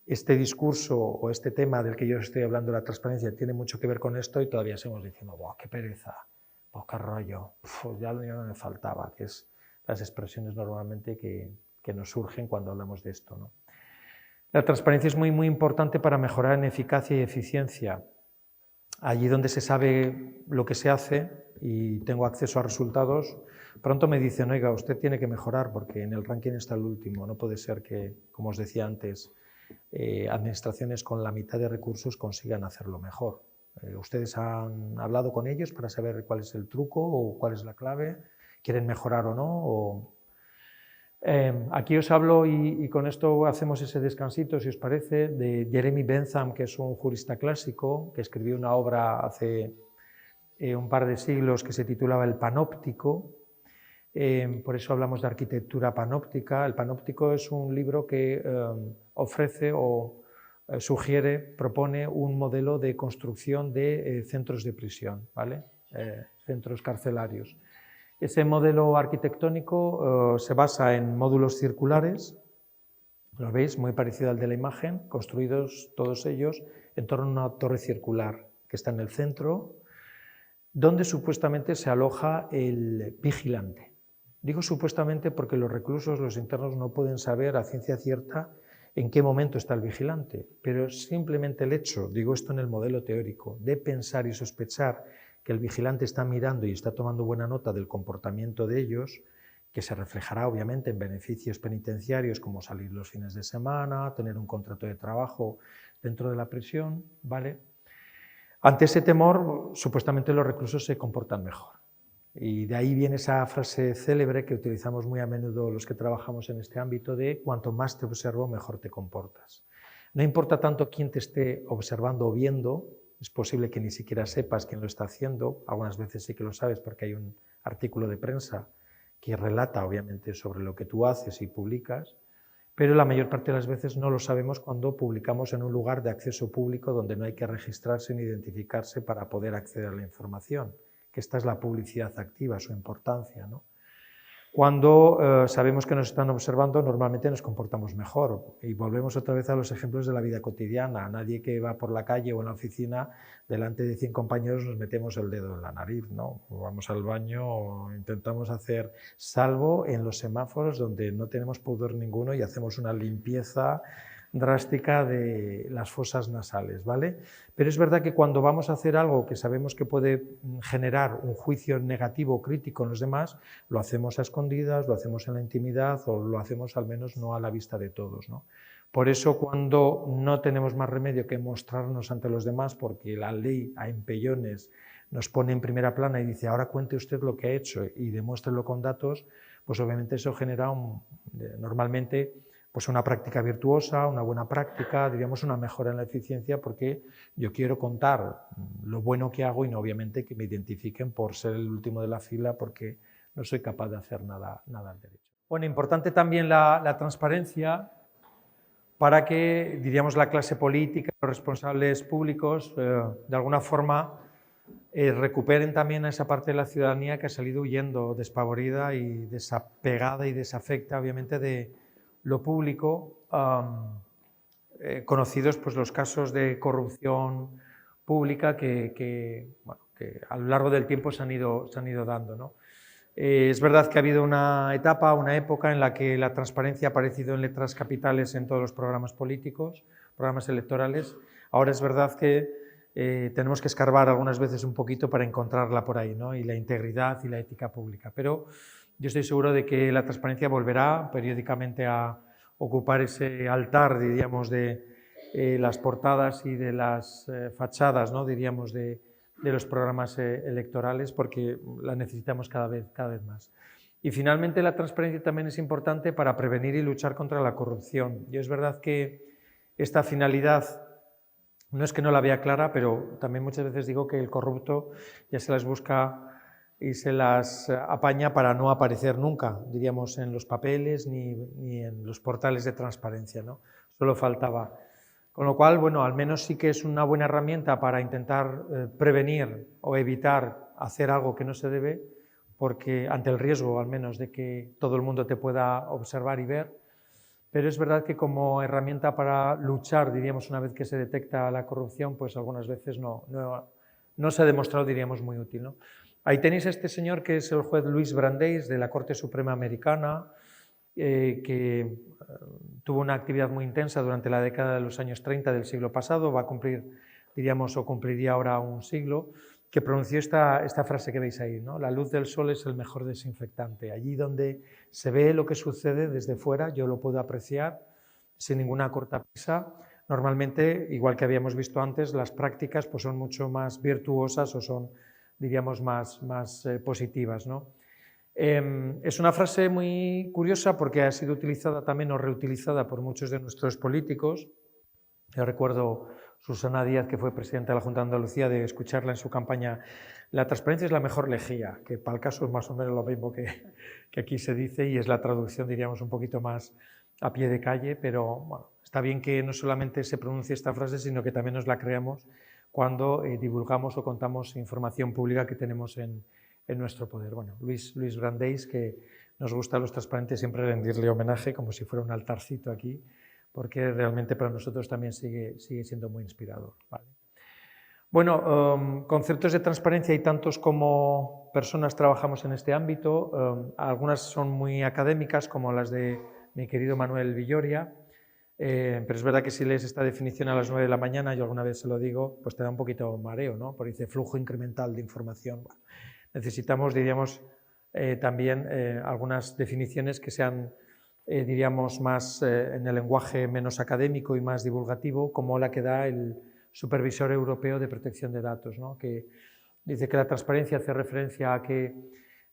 este discurso o este tema del que yo estoy hablando, la transparencia, tiene mucho que ver con esto y todavía seguimos diciendo, ¡buah, qué pereza! ¡Buah, qué rollo! Ya lo único que me faltaba, que es las expresiones normalmente que nos surgen cuando hablamos de esto, ¿no? La transparencia es muy, muy importante para mejorar en eficacia y eficiencia. Allí donde se sabe lo que se hace y tengo acceso a resultados, pronto me dicen, oiga, usted tiene que mejorar porque en el ranking está el último. No puede ser que, como os decía antes, administraciones con la mitad de recursos consigan hacerlo mejor. ¿Ustedes han hablado con ellos para saber cuál es el truco o cuál es la clave? ¿Quieren mejorar o no? Aquí os hablo, y con esto hacemos ese descansito, si os parece, de Jeremy Bentham, que es un jurista clásico, que escribió una obra hace un par de siglos que se titulaba El Panóptico. Por eso hablamos de arquitectura panóptica. El Panóptico es un libro que ofrece o sugiere, propone un modelo de construcción de centros de prisión, ¿vale? Centros carcelarios. Ese modelo arquitectónico se basa en módulos circulares, lo veis, muy parecido al de la imagen, construidos todos ellos en torno a una torre circular que está en el centro, donde supuestamente se aloja el vigilante. Digo supuestamente porque los reclusos, los internos, no pueden saber a ciencia cierta en qué momento está el vigilante, pero simplemente el hecho, digo esto en el modelo teórico, de pensar y sospechar que el vigilante está mirando y está tomando buena nota del comportamiento de ellos, que se reflejará obviamente en beneficios penitenciarios como salir los fines de semana, tener un contrato de trabajo dentro de la prisión, ¿vale? Ante ese temor, supuestamente los reclusos se comportan mejor. Y de ahí viene esa frase célebre que utilizamos muy a menudo los que trabajamos en este ámbito de cuanto más te observo, mejor te comportas. No importa tanto quién te esté observando o viendo, es posible que ni siquiera sepas quién lo está haciendo, algunas veces sí que lo sabes porque hay un artículo de prensa que relata obviamente sobre lo que tú haces y publicas, pero la mayor parte de las veces no lo sabemos cuando publicamos en un lugar de acceso público donde no hay que registrarse ni identificarse para poder acceder a la información, que esta es la publicidad activa, su importancia, ¿no? Cuando sabemos que nos están observando, normalmente nos comportamos mejor. Y volvemos otra vez a los ejemplos de la vida cotidiana. Nadie que va por la calle o en la oficina, delante de 100 compañeros nos metemos el dedo en la nariz, ¿no? O vamos al baño o intentamos hacer, salvo en los semáforos donde no tenemos pudor ninguno y hacemos una limpieza drástica de las fosas nasales, ¿vale? Pero es verdad que cuando vamos a hacer algo que sabemos que puede generar un juicio negativo o crítico en los demás, lo hacemos a escondidas, lo hacemos en la intimidad o lo hacemos al menos no a la vista de todos, ¿no? Por eso cuando no tenemos más remedio que mostrarnos ante los demás, porque la ley a empellones nos pone en primera plana y dice ahora cuente usted lo que ha hecho y demuéstrelo con datos, pues obviamente eso genera normalmente pues una práctica virtuosa, una buena práctica, diríamos una mejora en la eficiencia, porque yo quiero contar lo bueno que hago y no obviamente que me identifiquen por ser el último de la fila porque no soy capaz de hacer nada al derecho. Bueno, importante también la transparencia para que, diríamos, la clase política, los responsables públicos, de alguna forma recuperen también a esa parte de la ciudadanía que ha salido huyendo, despavorida y desapegada y desafecta, obviamente, de lo público, conocidos pues, los casos de corrupción pública que a lo largo del tiempo se han ido dando, ¿no? Es verdad que ha habido una etapa, una época en la que la transparencia ha aparecido en letras capitales en todos los programas políticos, programas electorales. Ahora es verdad que tenemos que escarbar algunas veces un poquito para encontrarla por ahí, ¿no? Y la integridad y la ética pública. Pero yo estoy seguro de que la transparencia volverá periódicamente a ocupar ese altar, diríamos, de las portadas y de las fachadas, ¿no? Diríamos, de los programas electorales, porque la necesitamos cada vez más. Y finalmente la transparencia también es importante para prevenir y luchar contra la corrupción. Y es verdad que esta finalidad no es que no la vea clara, pero también muchas veces digo que el corrupto ya se las busca y se las apaña para no aparecer nunca, diríamos, en los papeles ni en los portales de transparencia, ¿no? Solo faltaba. Con lo cual, bueno, al menos sí que es una buena herramienta para intentar prevenir o evitar hacer algo que no se debe, porque ante el riesgo, al menos, de que todo el mundo te pueda observar y ver. Pero es verdad que como herramienta para luchar, diríamos, una vez que se detecta la corrupción, pues algunas veces no se ha demostrado, diríamos, muy útil, ¿no? Ahí tenéis a este señor que es el juez Louis Brandeis de la Corte Suprema Americana, que tuvo una actividad muy intensa durante la década de los años 30 del siglo pasado, va a cumplir, diríamos, o cumpliría ahora un siglo, que pronunció esta frase que veis ahí, ¿no? La luz del sol es el mejor desinfectante. Allí donde se ve lo que sucede desde fuera, yo lo puedo apreciar sin ninguna cortapisa. Normalmente, igual que habíamos visto antes, las prácticas pues, son mucho más virtuosas o son, diríamos, más positivas, ¿no? Es una frase muy curiosa porque ha sido utilizada también o reutilizada por muchos de nuestros políticos. Yo recuerdo Susana Díaz, que fue presidenta de la Junta de Andalucía, de escucharla en su campaña: la transparencia es la mejor lejía, que para el caso es más o menos lo mismo que aquí se dice, y es la traducción, diríamos, un poquito más a pie de calle, pero bueno, está bien que no solamente se pronuncie esta frase, sino que también nos la creamos cuando divulgamos o contamos información pública que tenemos en nuestro poder. Bueno, Luis Brandeis, que nos gusta a los transparentes siempre rendirle homenaje como si fuera un altarcito aquí, porque realmente para nosotros también sigue siendo muy inspirador. ¿Vale? Bueno, conceptos de transparencia hay tantos como personas trabajamos en este ámbito. Algunas son muy académicas, como las de mi querido Manuel Villoria, pero es verdad que si lees esta definición a las 9 de la mañana, yo alguna vez se lo digo, pues te da un poquito mareo, ¿no? Porque dice flujo incremental de información. Bueno, necesitamos, diríamos, también algunas definiciones que sean, diríamos, más en el lenguaje menos académico y más divulgativo, como la que da el Supervisor Europeo de Protección de Datos, ¿no? Que dice que la transparencia hace referencia a que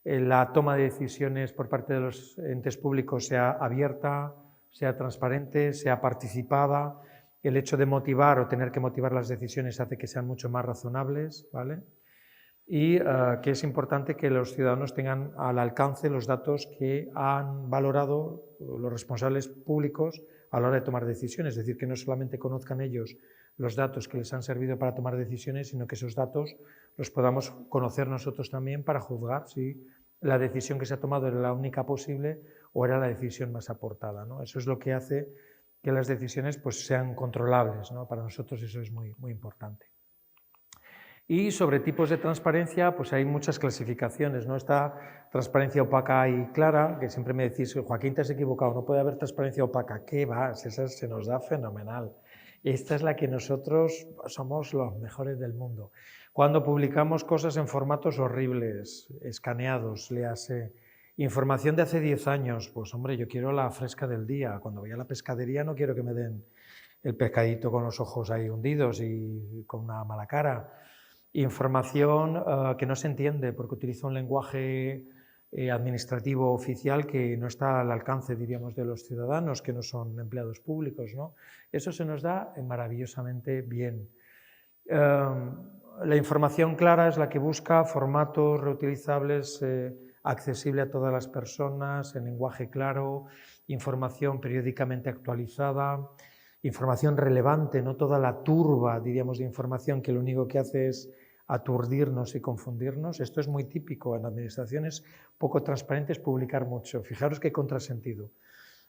la toma de decisiones por parte de los entes públicos sea abierta, sea transparente, sea participada. El hecho de motivar o tener que motivar las decisiones hace que sean mucho más razonables, ¿vale? Y que es importante que los ciudadanos tengan al alcance los datos que han valorado los responsables públicos a la hora de tomar decisiones, es decir, que no solamente conozcan ellos los datos que les han servido para tomar decisiones, sino que esos datos los podamos conocer nosotros también para juzgar si la decisión que se ha tomado era la única posible o era la decisión más aportada, ¿no? Eso es lo que hace que las decisiones pues, sean controlables, ¿no? Para nosotros eso es muy importante. Y sobre tipos de transparencia, pues hay muchas clasificaciones, ¿no? Está transparencia opaca y clara, que siempre me decís, Joaquín, te has equivocado, no puede haber transparencia opaca. ¿Qué vas? Esa se nos da fenomenal. Esta es la que nosotros somos los mejores del mundo. Cuando publicamos cosas en formatos horribles, escaneados, léase, información de hace 10 años, pues hombre, yo quiero la fresca del día. Cuando voy a la pescadería no quiero que me den el pescadito con los ojos ahí hundidos y con una mala cara. Información que no se entiende porque utiliza un lenguaje administrativo oficial que no está al alcance, diríamos, de los ciudadanos, que no son empleados públicos, ¿no? Eso se nos da maravillosamente bien. La información clara es la que busca formatos reutilizables, accesible a todas las personas, en lenguaje claro, información periódicamente actualizada, información relevante, no toda la turba, diríamos, de información que lo único que hace es aturdirnos y confundirnos. Esto es muy típico en administraciones poco transparentes, publicar mucho. Fijaros qué contrasentido.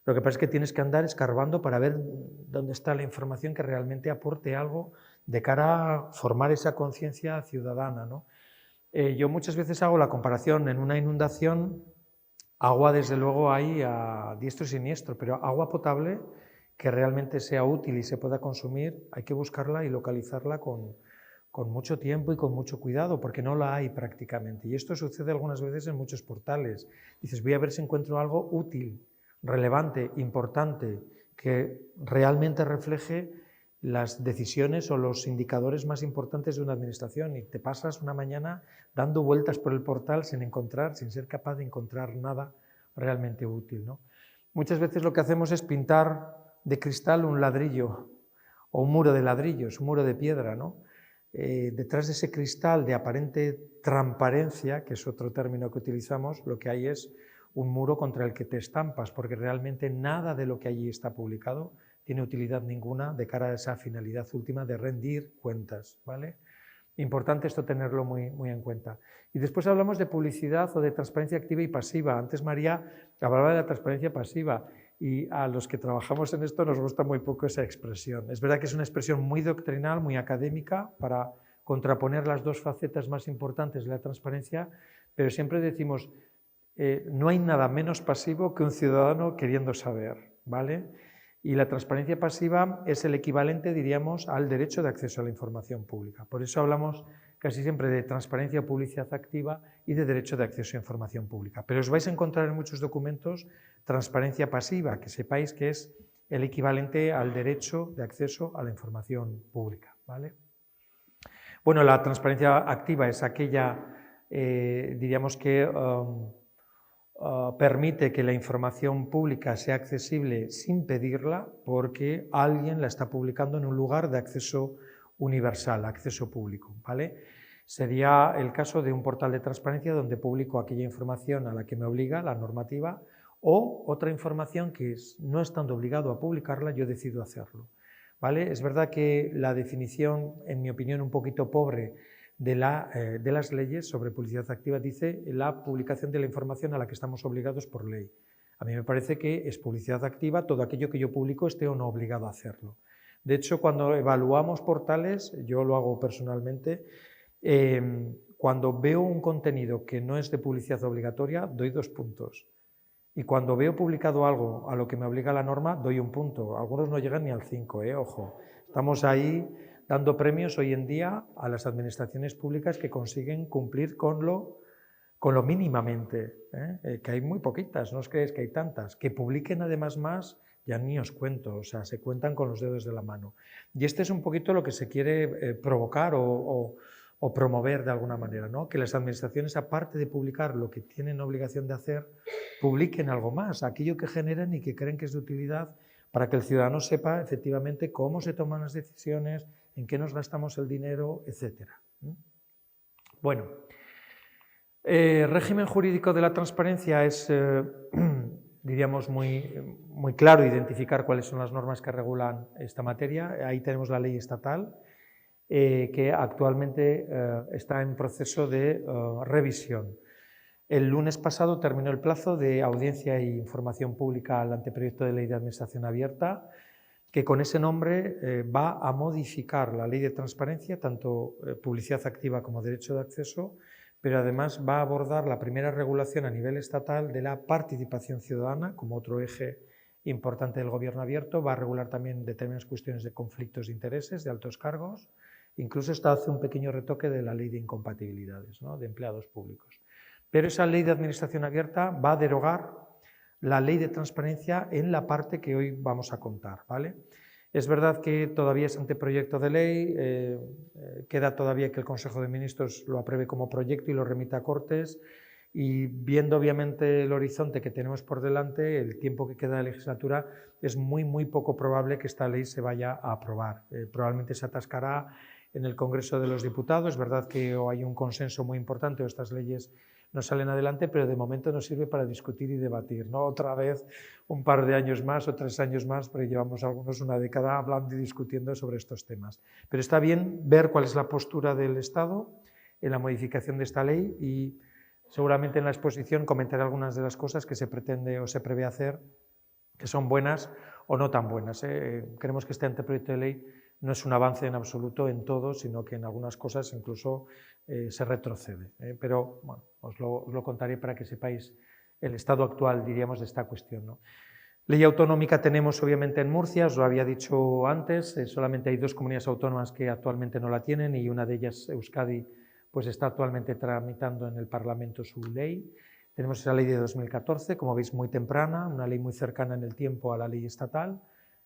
Lo que pasa es que tienes que andar escarbando para ver dónde está la información que realmente aporte algo de cara a formar esa conciencia ciudadana, ¿no? Yo muchas veces hago la comparación en una inundación, agua desde luego hay a diestro y siniestro, pero agua potable que realmente sea útil y se pueda consumir, hay que buscarla y localizarla con con mucho tiempo y con mucho cuidado, porque no la hay prácticamente. Y esto sucede algunas veces en muchos portales. Dices, voy a ver si encuentro algo útil, relevante, importante, que realmente refleje las decisiones o los indicadores más importantes de una administración, y te pasas una mañana dando vueltas por el portal sin ser capaz de encontrar nada realmente útil, ¿no? Muchas veces lo que hacemos es pintar de cristal un ladrillo o un muro de ladrillos, un muro de piedra, ¿no? Detrás de ese cristal de aparente transparencia, que es otro término que utilizamos, lo que hay es un muro contra el que te estampas, porque realmente nada de lo que allí está publicado tiene utilidad ninguna de cara a esa finalidad última de rendir cuentas, ¿vale? Importante esto tenerlo muy, muy en cuenta. Y después hablamos de publicidad o de transparencia activa y pasiva. Antes María hablaba de la transparencia pasiva y a los que trabajamos en esto nos gusta muy poco esa expresión. Es verdad que es una expresión muy doctrinal, muy académica para contraponer las dos facetas más importantes de la transparencia, pero siempre decimos, no hay nada menos pasivo que un ciudadano queriendo saber, ¿vale? Y la transparencia pasiva es el equivalente, diríamos, al derecho de acceso a la información pública. Por eso hablamos casi siempre de transparencia o publicidad activa y de derecho de acceso a información pública. Pero os vais a encontrar en muchos documentos transparencia pasiva, que sepáis que es el equivalente al derecho de acceso a la información pública, ¿vale? Bueno, la transparencia activa es aquella, diríamos que permite que la información pública sea accesible sin pedirla porque alguien la está publicando en un lugar de acceso universal, acceso público, ¿vale? Sería el caso de un portal de transparencia donde publico aquella información a la que me obliga la normativa o otra información que no estando obligado a publicarla, yo decido hacerlo, ¿vale? Es verdad que la definición, en mi opinión, un poquito pobre de las leyes sobre publicidad activa dice la publicación de la información a la que estamos obligados por ley. A mí me parece que es publicidad activa todo aquello que yo publico esté o no obligado a hacerlo. De hecho, cuando evaluamos portales, yo lo hago personalmente, cuando veo un contenido que no es de publicidad obligatoria, doy 2 puntos. Y cuando veo publicado algo a lo que me obliga la norma, doy 1 punto. Algunos no llegan ni al 5, ojo. Estamos ahí dando premios hoy en día a las administraciones públicas que consiguen cumplir con lo mínimamente, que hay muy poquitas, no os creéis que hay tantas, que publiquen además más, ya ni os cuento, o sea, se cuentan con los dedos de la mano. Y este es un poquito lo que se quiere provocar o promover de alguna manera, ¿no? Que las administraciones, aparte de publicar lo que tienen obligación de hacer, publiquen algo más, aquello que generan y que creen que es de utilidad para que el ciudadano sepa efectivamente cómo se toman las decisiones, en qué nos gastamos el dinero, etc. Bueno, régimen jurídico de la transparencia es, diríamos, muy claro identificar cuáles son las normas que regulan esta materia. Ahí tenemos la ley estatal, que actualmente está en proceso de revisión. El lunes pasado terminó el plazo de audiencia e información pública al anteproyecto de ley de administración abierta, que con ese nombre va a modificar la ley de transparencia, tanto publicidad activa como derecho de acceso, pero además va a abordar la primera regulación a nivel estatal de la participación ciudadana como otro eje importante del gobierno abierto. Va a regular también determinadas cuestiones de conflictos de intereses de altos cargos. Incluso está hace un pequeño retoque de la ley de incompatibilidades, ¿no?, de empleados públicos. Pero esa ley de administración abierta va a derogar la ley de transparencia en la parte que hoy vamos a contar, ¿vale? Es verdad que todavía es anteproyecto de ley, queda todavía que el Consejo de Ministros lo apruebe como proyecto y lo remita a Cortes, y viendo obviamente el horizonte que tenemos por delante, el tiempo que queda de legislatura, es muy, muy poco probable que esta ley se vaya a aprobar. Probablemente se atascará en el Congreso de los Diputados. Es verdad que hay un consenso muy importante o estas leyes no salen adelante, pero de momento nos sirve para discutir y debatir, ¿no? Otra vez un par de años más o 3 años más, porque llevamos algunos una década hablando y discutiendo sobre estos temas. Pero está bien ver cuál es la postura del Estado en la modificación de esta ley y seguramente en la exposición comentaré algunas de las cosas que se pretende o se prevé hacer, que son buenas o no tan buenas. Creemos que este anteproyecto de ley no es un avance en absoluto en todo, sino que en algunas cosas incluso se retrocede. Pero bueno, os lo contaré para que sepáis el estado actual, diríamos, de esta cuestión, ¿no? Ley autonómica tenemos obviamente en Murcia, os lo había dicho antes, solamente hay 2 comunidades autónomas que actualmente no la tienen y una de ellas, Euskadi, pues está actualmente tramitando en el Parlamento su ley. Tenemos esa ley de 2014, como veis muy temprana, una ley muy cercana en el tiempo a la ley estatal,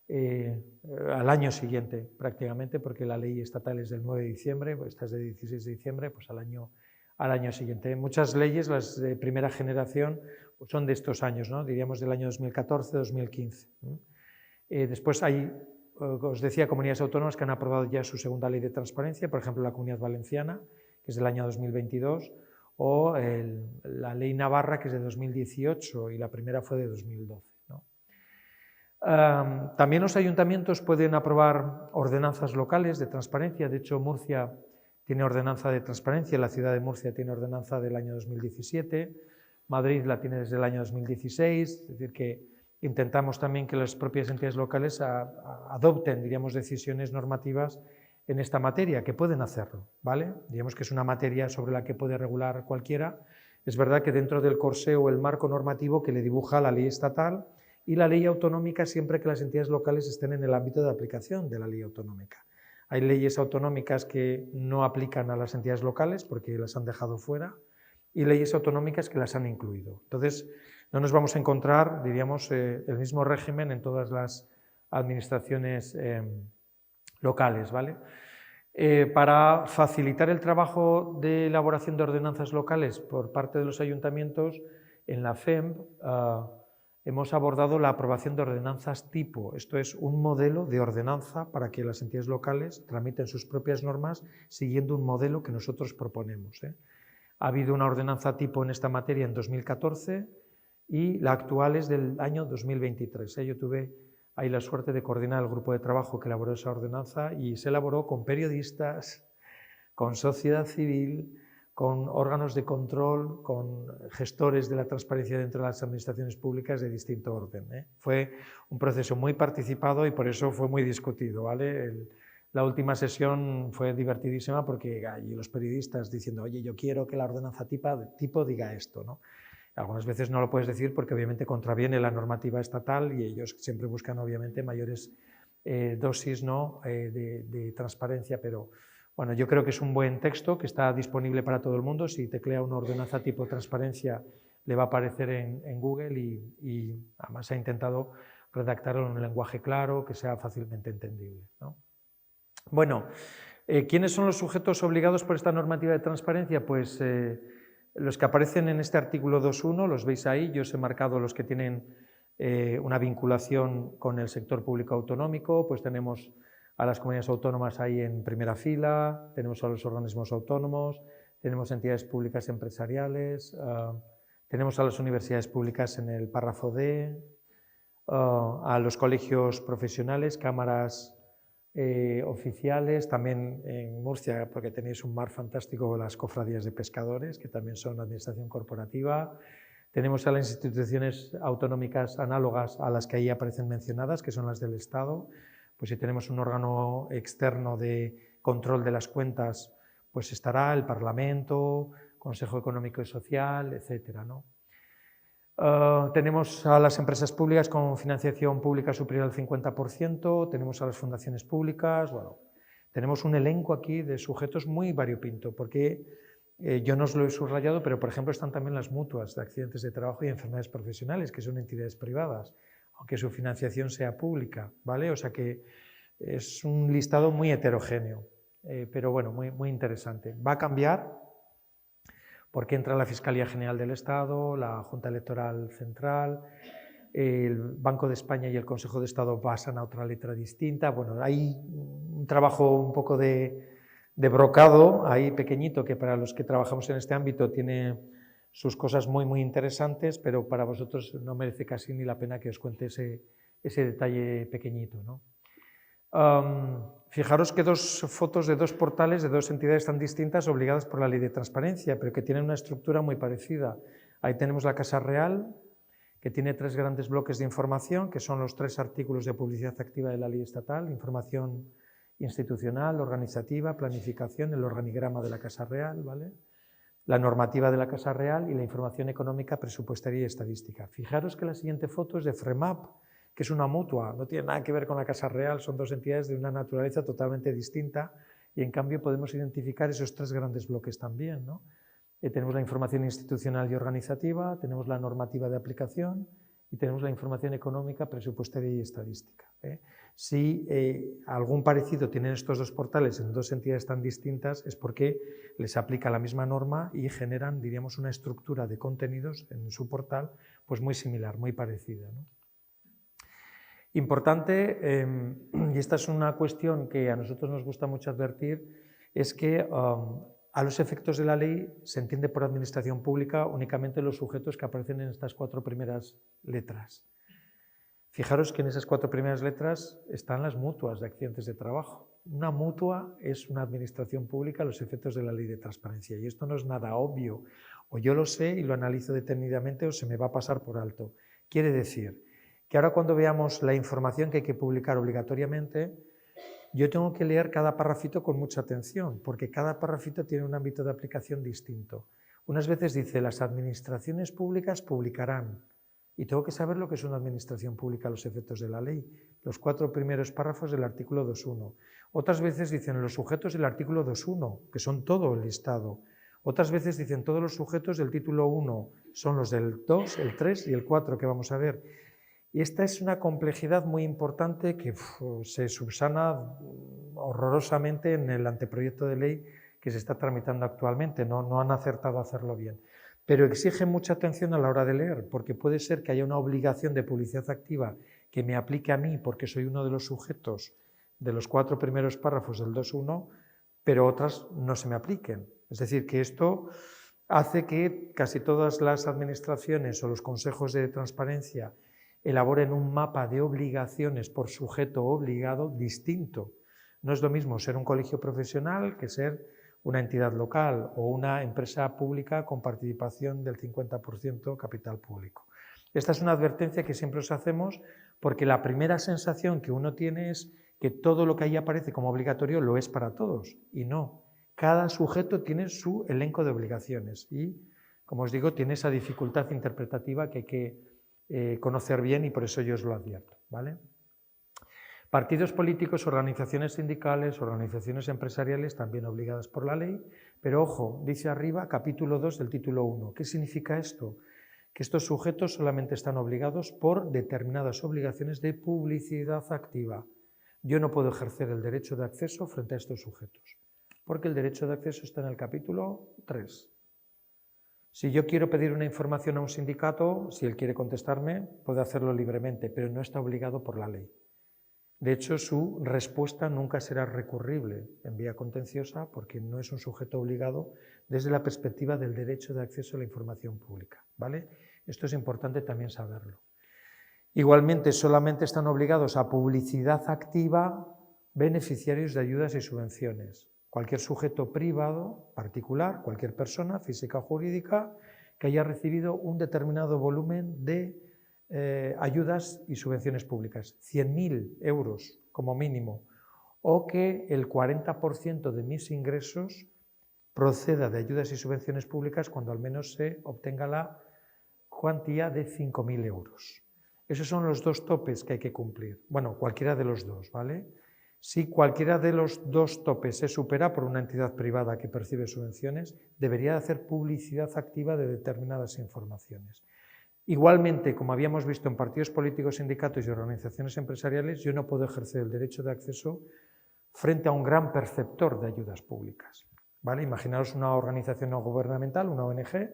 al año siguiente prácticamente, porque la ley estatal es del 9 de diciembre, esta es de 16 de diciembre, pues al año siguiente. Muchas leyes, las de primera generación, pues son de estos años, ¿no? Diríamos del año 2014-2015. Después hay, os decía, comunidades autónomas que han aprobado ya su segunda ley de transparencia, por ejemplo la Comunidad Valenciana, que es del año 2022, o la ley Navarra, que es de 2018, y la primera fue de 2012. ¿no? También los ayuntamientos pueden aprobar ordenanzas locales de transparencia. De hecho, Murcia tiene ordenanza de transparencia, la ciudad de Murcia tiene ordenanza del año 2017, Madrid la tiene desde el año 2016, es decir, que intentamos también que las propias entidades locales adopten, diríamos, decisiones normativas en esta materia, que pueden hacerlo, ¿vale? Digamos que es una materia sobre la que puede regular cualquiera. Es verdad que dentro del corsé o el marco normativo que le dibuja la ley estatal y la ley autonómica siempre que las entidades locales estén en el ámbito de aplicación de la ley autonómica. Hay leyes autonómicas que no aplican a las entidades locales porque las han dejado fuera y leyes autonómicas que las han incluido. Entonces, no nos vamos a encontrar, diríamos, el mismo régimen en todas las administraciones locales, ¿vale? Para facilitar el trabajo de elaboración de ordenanzas locales por parte de los ayuntamientos, en la FEMP hemos abordado la aprobación de ordenanzas tipo. Esto es un modelo de ordenanza para que las entidades locales tramiten sus propias normas siguiendo un modelo que nosotros proponemos. Ha habido una ordenanza tipo en esta materia en 2014 y la actual es del año 2023. Yo tuve ahí la suerte de coordinar el grupo de trabajo que elaboró esa ordenanza y se elaboró con periodistas, con sociedad civil, con órganos de control, con gestores de la transparencia dentro de las administraciones públicas de distinto orden. Fue un proceso muy participado y por eso fue muy discutido, ¿vale? La última sesión fue divertidísima porque allí los periodistas diciendo, oye, yo quiero que la ordenanza tipo diga esto, ¿no? Algunas veces no lo puedes decir porque obviamente contraviene la normativa estatal y ellos siempre buscan obviamente mayores dosis, ¿no? de transparencia, pero bueno, yo creo que es un buen texto que está disponible para todo el mundo. Si teclea una ordenanza tipo transparencia le va a aparecer en Google y además ha intentado redactarlo en un lenguaje claro que sea fácilmente entendible, ¿no? Bueno, ¿quiénes son los sujetos obligados por esta normativa de transparencia? Pues los que aparecen en este artículo 2.1, los veis ahí, yo os he marcado los que tienen una vinculación con el sector público autonómico, pues tenemos a las comunidades autónomas ahí en primera fila, tenemos a los organismos autónomos, tenemos entidades públicas empresariales, tenemos a las universidades públicas en el párrafo D, a los colegios profesionales, cámaras oficiales, también en Murcia, porque tenéis un mar fantástico, las cofradías de pescadores, que también son administración corporativa. Tenemos a las instituciones autonómicas análogas a las que ahí aparecen mencionadas, que son las del Estado. Pues si tenemos un órgano externo de control de las cuentas, pues estará el Parlamento, Consejo Económico y Social, etcétera, ¿no? Tenemos a las empresas públicas con financiación pública superior al 50%, tenemos a las fundaciones públicas, bueno, tenemos un elenco aquí de sujetos muy variopinto, porque yo no os lo he subrayado, pero por ejemplo están también las mutuas de accidentes de trabajo y enfermedades profesionales, que son entidades privadas, aunque su financiación sea pública, ¿vale? O sea que es un listado muy heterogéneo, pero bueno, muy interesante. Va a cambiar, porque entra la Fiscalía General del Estado, la Junta Electoral Central, el Banco de España y el Consejo de Estado pasan a otra letra distinta. Bueno, hay un trabajo un poco de brocado ahí pequeñito que para los que trabajamos en este ámbito tiene sus cosas muy interesantes, pero para vosotros no merece casi ni la pena que os cuente ese detalle pequeñito, ¿no? Fijaros que dos fotos de dos portales de dos entidades tan distintas obligadas por la ley de transparencia, pero que tienen una estructura muy parecida. Ahí tenemos la Casa Real, que tiene 3 grandes bloques de información, que son los 3 artículos de publicidad activa de la ley estatal: información institucional, organizativa, planificación, el organigrama de la Casa Real, ¿vale? La normativa de la Casa Real y la información económica, presupuestaria y estadística. Fijaros que la siguiente foto es de FREMAP, que es una mutua, no tiene nada que ver con la Casa Real, son dos entidades de una naturaleza totalmente distinta y en cambio podemos identificar esos tres grandes bloques también, ¿no? Tenemos la información institucional y organizativa, tenemos la normativa de aplicación y tenemos la información económica, presupuestaria y estadística. Si algún parecido tienen estos dos portales en dos entidades tan distintas es porque les aplica la misma norma y generan, diríamos, una estructura de contenidos en su portal pues muy similar, muy parecida, ¿no? Importante, y esta es una cuestión que a nosotros nos gusta mucho advertir, es que a los efectos de la ley se entiende por administración pública únicamente los sujetos que aparecen en estas cuatro primeras letras. Fijaros que en esas cuatro primeras letras están las mutuas de accidentes de trabajo. Una mutua es una administración pública a los efectos de la ley de transparencia y esto no es nada obvio. O yo lo sé y lo analizo detenidamente o se me va a pasar por alto. Quiere decir que ahora cuando veamos la información que hay que publicar obligatoriamente, yo tengo que leer cada párrafito con mucha atención, porque cada párrafito tiene un ámbito de aplicación distinto. Unas veces dice, las administraciones públicas publicarán, y tengo que saber lo que es una administración pública a los efectos de la ley, los cuatro primeros párrafos del artículo 2.1. Otras veces dicen los sujetos del artículo 2.1, que son todo el listado. Otras veces dicen todos los sujetos del título 1, son los del 2, el 3 y el 4 que vamos a ver. Y esta es una complejidad muy importante que se subsana horrorosamente en el anteproyecto de ley que se está tramitando actualmente. No han acertado a hacerlo bien. Pero exige mucha atención a la hora de leer, porque puede ser que haya una obligación de publicidad activa que me aplique a mí porque soy uno de los sujetos de los cuatro primeros párrafos del 2.1, pero otras no se me apliquen. Es decir, que esto hace que casi todas las administraciones o los consejos de transparencia elaboren un mapa de obligaciones por sujeto obligado distinto. No es lo mismo ser un colegio profesional que ser una entidad local o una empresa pública con participación del 50% capital público. Esta es una advertencia que siempre os hacemos porque la primera sensación que uno tiene es que todo lo que ahí aparece como obligatorio lo es para todos y no. Cada sujeto tiene su elenco de obligaciones y, como os digo, tiene esa dificultad interpretativa que hay que conocer bien y por eso yo os lo advierto, ¿vale? Partidos políticos, organizaciones sindicales, organizaciones empresariales también obligadas por la ley, pero ojo, dice arriba capítulo 2 del título 1. ¿Qué significa esto? Que estos sujetos solamente están obligados por determinadas obligaciones de publicidad activa. Yo no puedo ejercer el derecho de acceso frente a estos sujetos, porque el derecho de acceso está en el capítulo 3. Si yo quiero pedir una información a un sindicato, si él quiere contestarme, puede hacerlo libremente, pero no está obligado por la ley. De hecho, su respuesta nunca será recurrible en vía contenciosa porque no es un sujeto obligado desde la perspectiva del derecho de acceso a la información pública, ¿vale? Esto es importante también saberlo. Igualmente, solamente están obligados a publicidad activa beneficiarios de ayudas y subvenciones. Cualquier sujeto privado, particular, cualquier persona, física o jurídica, que haya recibido un determinado volumen de ayudas y subvenciones públicas, 100.000 euros como mínimo, o que el 40% de mis ingresos proceda de ayudas y subvenciones públicas cuando al menos se obtenga la cuantía de 5.000 euros. Esos son los dos topes que hay que cumplir. Bueno, cualquiera de los dos, ¿vale? Si cualquiera de los dos topes se supera por una entidad privada que percibe subvenciones, debería hacer publicidad activa de determinadas informaciones. Igualmente, como habíamos visto en partidos políticos, sindicatos y organizaciones empresariales, yo no puedo ejercer el derecho de acceso frente a un gran perceptor de ayudas públicas, ¿vale? Imaginaos una organización no gubernamental, una ONG,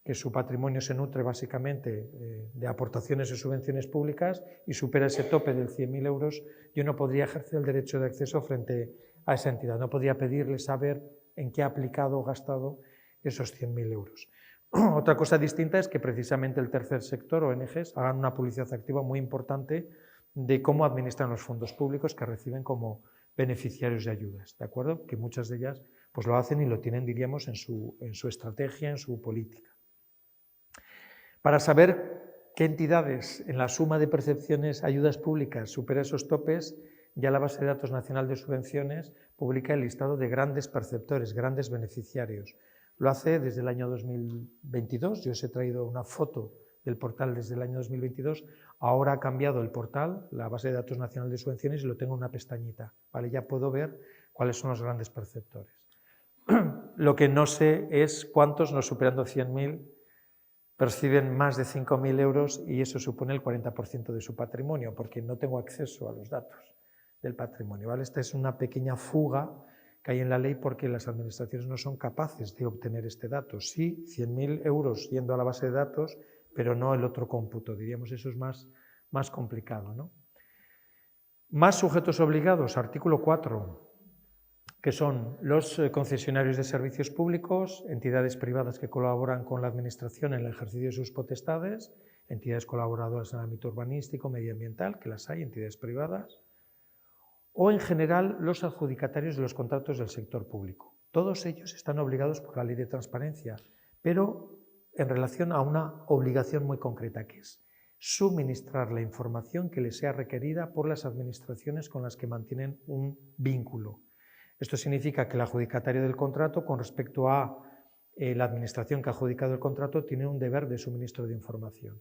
que su patrimonio se nutre básicamente de aportaciones y subvenciones públicas y supera ese tope de 100.000 euros, yo no podría ejercer el derecho de acceso frente a esa entidad, no podría pedirle saber en qué ha aplicado o gastado esos 100.000 euros. Otra cosa distinta es que precisamente el tercer sector, ONGs, hagan una publicidad activa muy importante de cómo administran los fondos públicos que reciben como beneficiarios de ayudas, ¿de acuerdo? Que muchas de ellas pues lo hacen y lo tienen, diríamos, en su estrategia, en su política. Para saber qué entidades en la suma de percepciones ayudas públicas supera esos topes, ya la base de datos nacional de subvenciones publica el listado de grandes perceptores, grandes beneficiarios. Lo hace desde el año 2022, yo os he traído una foto del portal desde el año 2022, ahora ha cambiado el portal, la base de datos nacional de subvenciones, y lo tengo en una pestañita, ¿vale? Ya puedo ver cuáles son los grandes perceptores. Lo que no sé es cuántos, no superando 100.000, perciben más de 5.000 euros y eso supone el 40% de su patrimonio, porque no tengo acceso a los datos del patrimonio, ¿vale? Esta es una pequeña fuga que hay en la ley porque las administraciones no son capaces de obtener este dato. Sí, 100.000 euros yendo a la base de datos, pero no el otro cómputo, diríamos, eso es más complicado, ¿no? Más sujetos obligados, artículo 4, que son los concesionarios de servicios públicos, entidades privadas que colaboran con la administración en el ejercicio de sus potestades, entidades colaboradoras en el ámbito urbanístico, medioambiental, que las hay, entidades privadas, o en general los adjudicatarios de los contratos del sector público. Todos ellos están obligados por la Ley de Transparencia, pero en relación a una obligación muy concreta, que es suministrar la información que les sea requerida por las administraciones con las que mantienen un vínculo. Esto significa que el adjudicatario del contrato, con respecto a la administración que ha adjudicado el contrato, tiene un deber de suministro de información.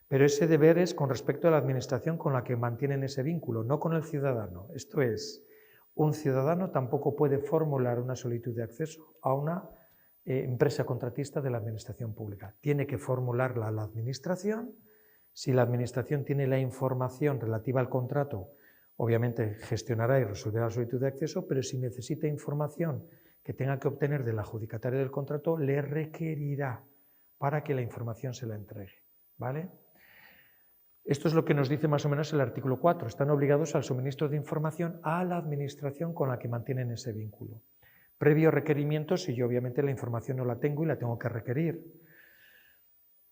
Pero ese deber es con respecto a la administración con la que mantienen ese vínculo, no con el ciudadano. Esto es, un ciudadano tampoco puede formular una solicitud de acceso a una empresa contratista de la administración pública. Tiene que formularla a la administración. Si la administración tiene la información relativa al contrato, obviamente gestionará y resolverá la solicitud de acceso, pero si necesita información que tenga que obtener del adjudicatario del contrato, le requerirá para que la información se la entregue, ¿vale? Esto es lo que nos dice más o menos el artículo 4. Están obligados al suministro de información a la administración con la que mantienen ese vínculo. Previo requerimiento, si yo obviamente la información no la tengo y la tengo que requerir.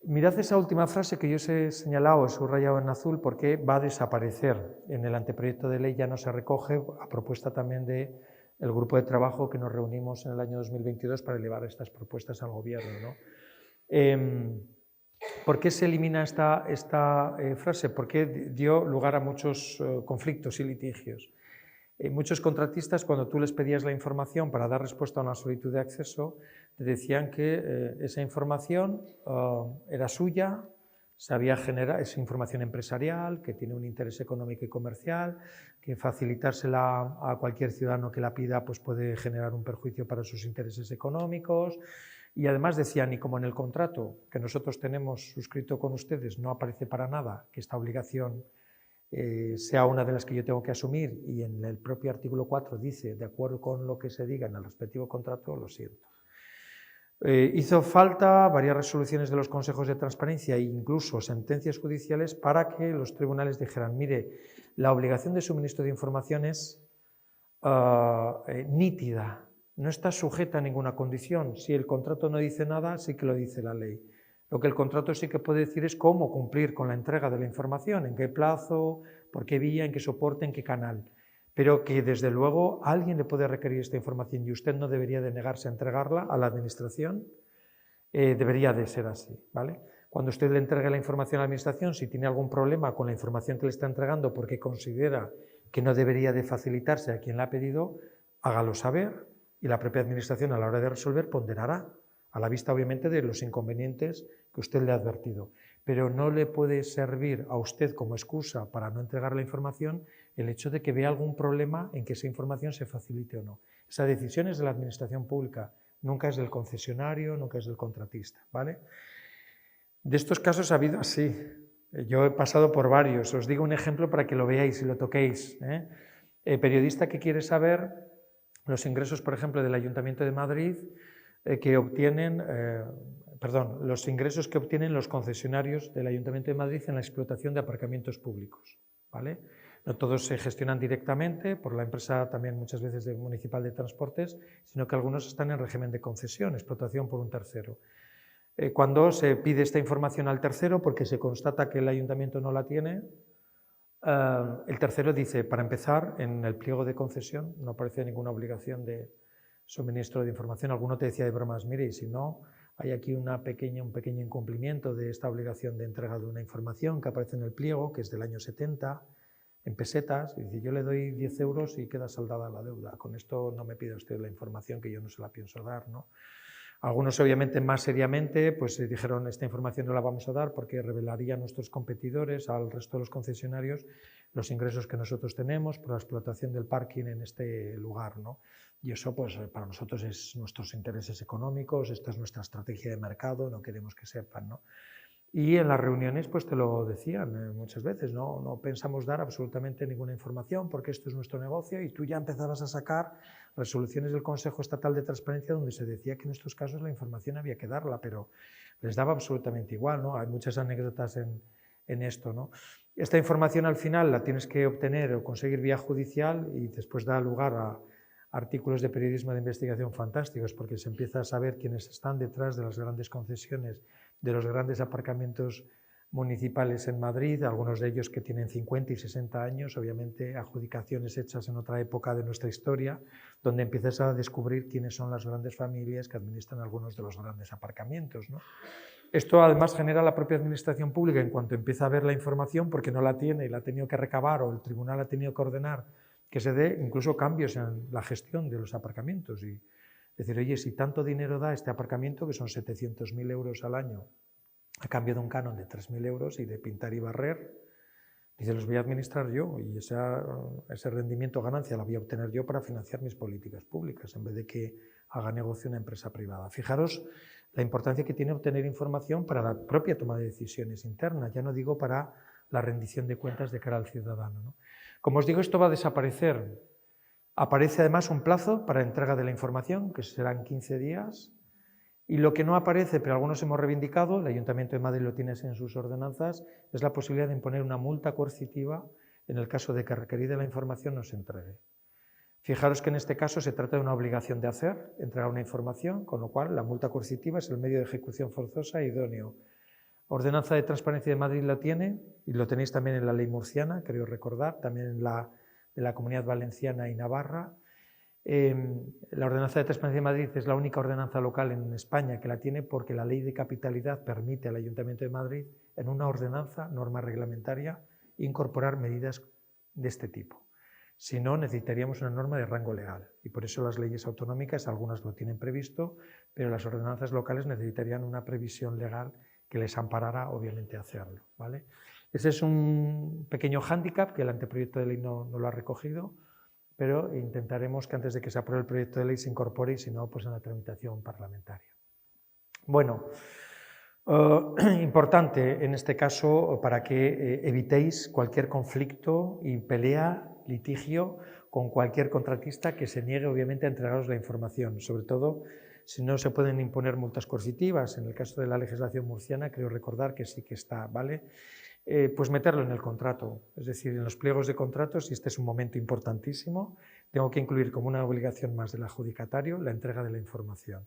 Mirad esa última frase que yo os he señalado, he subrayado en azul, porque va a desaparecer. En el anteproyecto de ley ya no se recoge, a propuesta también del grupo de trabajo que nos reunimos en el año 2022 para elevar estas propuestas al Gobierno, ¿no? ¿Por qué se elimina esta frase? Porque dio lugar a muchos conflictos y litigios. Muchos contratistas, cuando tú les pedías la información para dar respuesta a una solicitud de acceso, te decían que esa información era suya, sabía generar esa información empresarial, que tiene un interés económico y comercial, que facilitársela a cualquier ciudadano que la pida pues puede generar un perjuicio para sus intereses económicos. Y además decían, y como en el contrato que nosotros tenemos suscrito con ustedes no aparece para nada que esta obligación sea una de las que yo tengo que asumir, y en el propio artículo 4 dice, de acuerdo con lo que se diga en el respectivo contrato, lo siento. Hizo falta varias resoluciones de los consejos de transparencia e incluso sentencias judiciales para que los tribunales dijeran, mire, la obligación de suministro de información es nítida, no está sujeta a ninguna condición. Si el contrato no dice nada, sí que lo dice la ley. Lo que el contrato sí que puede decir es cómo cumplir con la entrega de la información, en qué plazo, por qué vía, en qué soporte, en qué canal. Pero que desde luego alguien le puede requerir esta información y usted no debería de negarse a entregarla a la administración, debería de ser así, ¿vale? Cuando usted le entregue la información a la administración, si tiene algún problema con la información que le está entregando porque considera que no debería de facilitarse a quien la ha pedido, hágalo saber y la propia administración a la hora de resolver ponderará, a la vista obviamente de los inconvenientes que usted le ha advertido. Pero no le puede servir a usted como excusa para no entregar la información el hecho de que vea algún problema en que esa información se facilite o no. Esa decisión es de la administración pública, nunca es del concesionario, nunca es del contratista, ¿vale? De estos casos ha habido así. Yo he pasado por varios. Os digo un ejemplo para que lo veáis y lo toquéis. Periodista que quiere saber los ingresos, por ejemplo, del Ayuntamiento de Madrid que obtienen, los ingresos que obtienen los concesionarios del Ayuntamiento de Madrid en la explotación de aparcamientos públicos, ¿vale? No todos se gestionan directamente por la empresa también muchas veces municipal de transportes, sino que algunos están en régimen de concesión, explotación por un tercero. Cuando se pide esta información al tercero porque se constata que el ayuntamiento no la tiene, el tercero dice, para empezar, en el pliego de concesión no aparece ninguna obligación de suministro de información. Alguno te decía de bromas, mire, y si no, hay aquí un pequeño incumplimiento de esta obligación de entrega de una información que aparece en el pliego, que es del año 70, en pesetas, y dice, yo le doy 10 euros y queda saldada la deuda. Con esto no me pida usted la información que yo no se la pienso dar, ¿no? Algunos, obviamente, más seriamente, pues dijeron esta información no la vamos a dar porque revelaría a nuestros competidores, al resto de los concesionarios, los ingresos que nosotros tenemos por la explotación del parking en este lugar, ¿no? Y eso, pues, para nosotros es nuestros intereses económicos, esta es nuestra estrategia de mercado, no queremos que sepan, ¿no? Y en las reuniones pues te lo decían muchas veces, no pensamos dar absolutamente ninguna información porque esto es nuestro negocio, y tú ya empezabas a sacar resoluciones del Consejo Estatal de Transparencia donde se decía que en estos casos la información había que darla, pero les daba absolutamente igual, ¿no? Hay muchas anécdotas en esto, ¿no? Esta información al final la tienes que obtener o conseguir vía judicial y después da lugar a artículos de periodismo de investigación fantásticos porque se empieza a saber quiénes están detrás de las grandes concesiones, de los grandes aparcamientos municipales en Madrid, algunos de ellos que tienen 50 y 60 años, obviamente adjudicaciones hechas en otra época de nuestra historia, donde empiezas a descubrir quiénes son las grandes familias que administran algunos de los grandes aparcamientos, ¿no? Esto además genera la propia administración pública en cuanto empieza a ver la información, porque no la tiene y la ha tenido que recabar o el tribunal ha tenido que ordenar que se dé incluso cambios en la gestión de los aparcamientos. Y decir, oye, si tanto dinero da este aparcamiento, que son 700.000 euros al año, a cambio de un canon de 3.000 euros y de pintar y barrer, dice, los voy a administrar yo y ese rendimiento o ganancia la voy a obtener yo para financiar mis políticas públicas, en vez de que haga negocio una empresa privada. Fijaros la importancia que tiene obtener información para la propia toma de decisiones internas, ya no digo para la rendición de cuentas de cara al ciudadano, ¿no? Como os digo, esto va a desaparecer. Aparece además un plazo para entrega de la información, que serán 15 días, y lo que no aparece, pero algunos hemos reivindicado, el Ayuntamiento de Madrid lo tiene en sus ordenanzas, es la posibilidad de imponer una multa coercitiva en el caso de que requerida la información no se entregue. Fijaros que en este caso se trata de una obligación de hacer, entregar una información, con lo cual la multa coercitiva es el medio de ejecución forzosa e idóneo. Ordenanza de Transparencia de Madrid la tiene, y lo tenéis también en la ley murciana, creo recordar, también en la de la Comunidad Valenciana y Navarra. La Ordenanza de Transparencia de Madrid es la única ordenanza local en España que la tiene porque la Ley de Capitalidad permite al Ayuntamiento de Madrid, en una ordenanza, norma reglamentaria, incorporar medidas de este tipo. Si no, necesitaríamos una norma de rango legal, y por eso las leyes autonómicas, algunas lo tienen previsto, pero las ordenanzas locales necesitarían una previsión legal que les amparara, obviamente, a hacerlo, ¿vale? Ese es un pequeño hándicap que el anteproyecto de ley no lo ha recogido, pero intentaremos que antes de que se apruebe el proyecto de ley se incorpore, y si no, pues en la tramitación parlamentaria. Bueno, importante en este caso para que evitéis cualquier conflicto y pelea, litigio con cualquier contratista que se niegue, obviamente, a entregaros la información, sobre todo si no se pueden imponer multas coercitivas. En el caso de la legislación murciana, creo recordar que sí que está, ¿vale? Pues meterlo en el contrato, es decir, en los pliegos de contratos, y este es un momento importantísimo, tengo que incluir como una obligación más del adjudicatario la entrega de la información.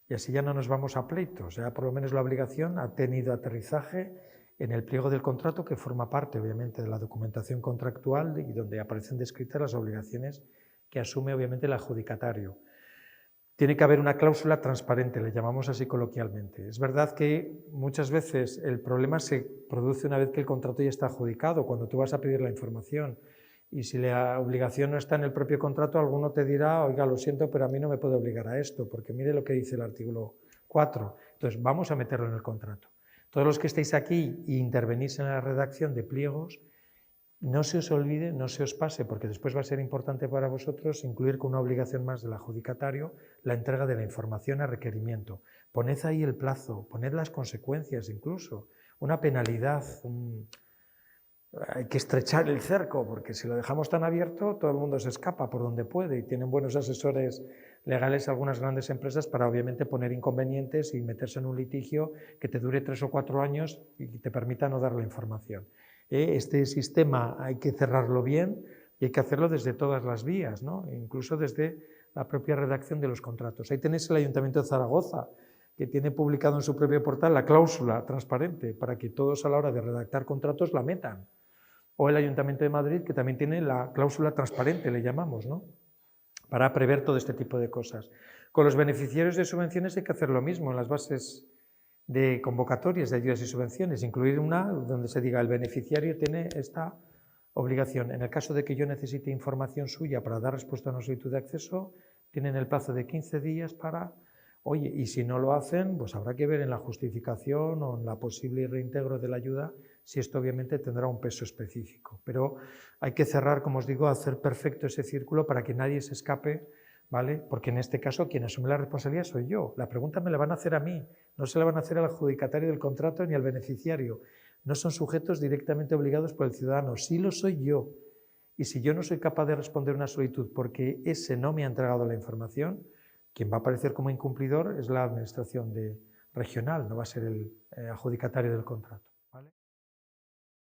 Y así ya no nos vamos a pleitos, ya por lo menos la obligación ha tenido aterrizaje en el pliego del contrato, que forma parte, obviamente, de la documentación contractual y donde aparecen descritas las obligaciones que asume, obviamente, el adjudicatario. Tiene que haber una cláusula transparente, le llamamos así coloquialmente. Es verdad que muchas veces el problema se produce una vez que el contrato ya está adjudicado, cuando tú vas a pedir la información. Y si la obligación no está en el propio contrato, alguno te dirá, oiga, lo siento, pero a mí no me puede obligar a esto, porque mire lo que dice el artículo 4. Entonces, vamos a meterlo en el contrato. Todos los que estéis aquí e intervenís en la redacción de pliegos, no se os olvide, no se os pase, porque después va a ser importante para vosotros incluir con una obligación más del adjudicatario la entrega de la información a requerimiento. Poned ahí el plazo, poned las consecuencias incluso, una penalidad. Hay que estrechar el cerco, porque si lo dejamos tan abierto, todo el mundo se escapa por donde puede, y tienen buenos asesores legales algunas grandes empresas para, obviamente, poner inconvenientes y meterse en un litigio que te dure 3 o 4 años y te permita no dar la información. Este sistema hay que cerrarlo bien y hay que hacerlo desde todas las vías, ¿no? Incluso desde la propia redacción de los contratos. Ahí tenéis el Ayuntamiento de Zaragoza, que tiene publicado en su propio portal la cláusula transparente para que todos a la hora de redactar contratos la metan. O el Ayuntamiento de Madrid, que también tiene la cláusula transparente, le llamamos, ¿no? Para prever todo este tipo de cosas. Con los beneficiarios de subvenciones hay que hacer lo mismo en las bases de convocatorias de ayudas y subvenciones, incluir una donde se diga el beneficiario tiene esta obligación. En el caso de que yo necesite información suya para dar respuesta a una solicitud de acceso, tienen el plazo de 15 días para Oye, y si no lo hacen, pues habrá que ver en la justificación o en la posible reintegro de la ayuda si esto obviamente tendrá un peso específico. Pero hay que cerrar, como os digo, hacer perfecto ese círculo para que nadie se escape, ¿vale? Porque en este caso quien asume la responsabilidad soy yo. La pregunta me la van a hacer a mí, no se la van a hacer al adjudicatario del contrato ni al beneficiario. No son sujetos directamente obligados por el ciudadano, sí lo soy yo. Y si yo no soy capaz de responder una solicitud porque ese no me ha entregado la información, quien va a aparecer como incumplidor es la administración regional, no va a ser el adjudicatario del contrato.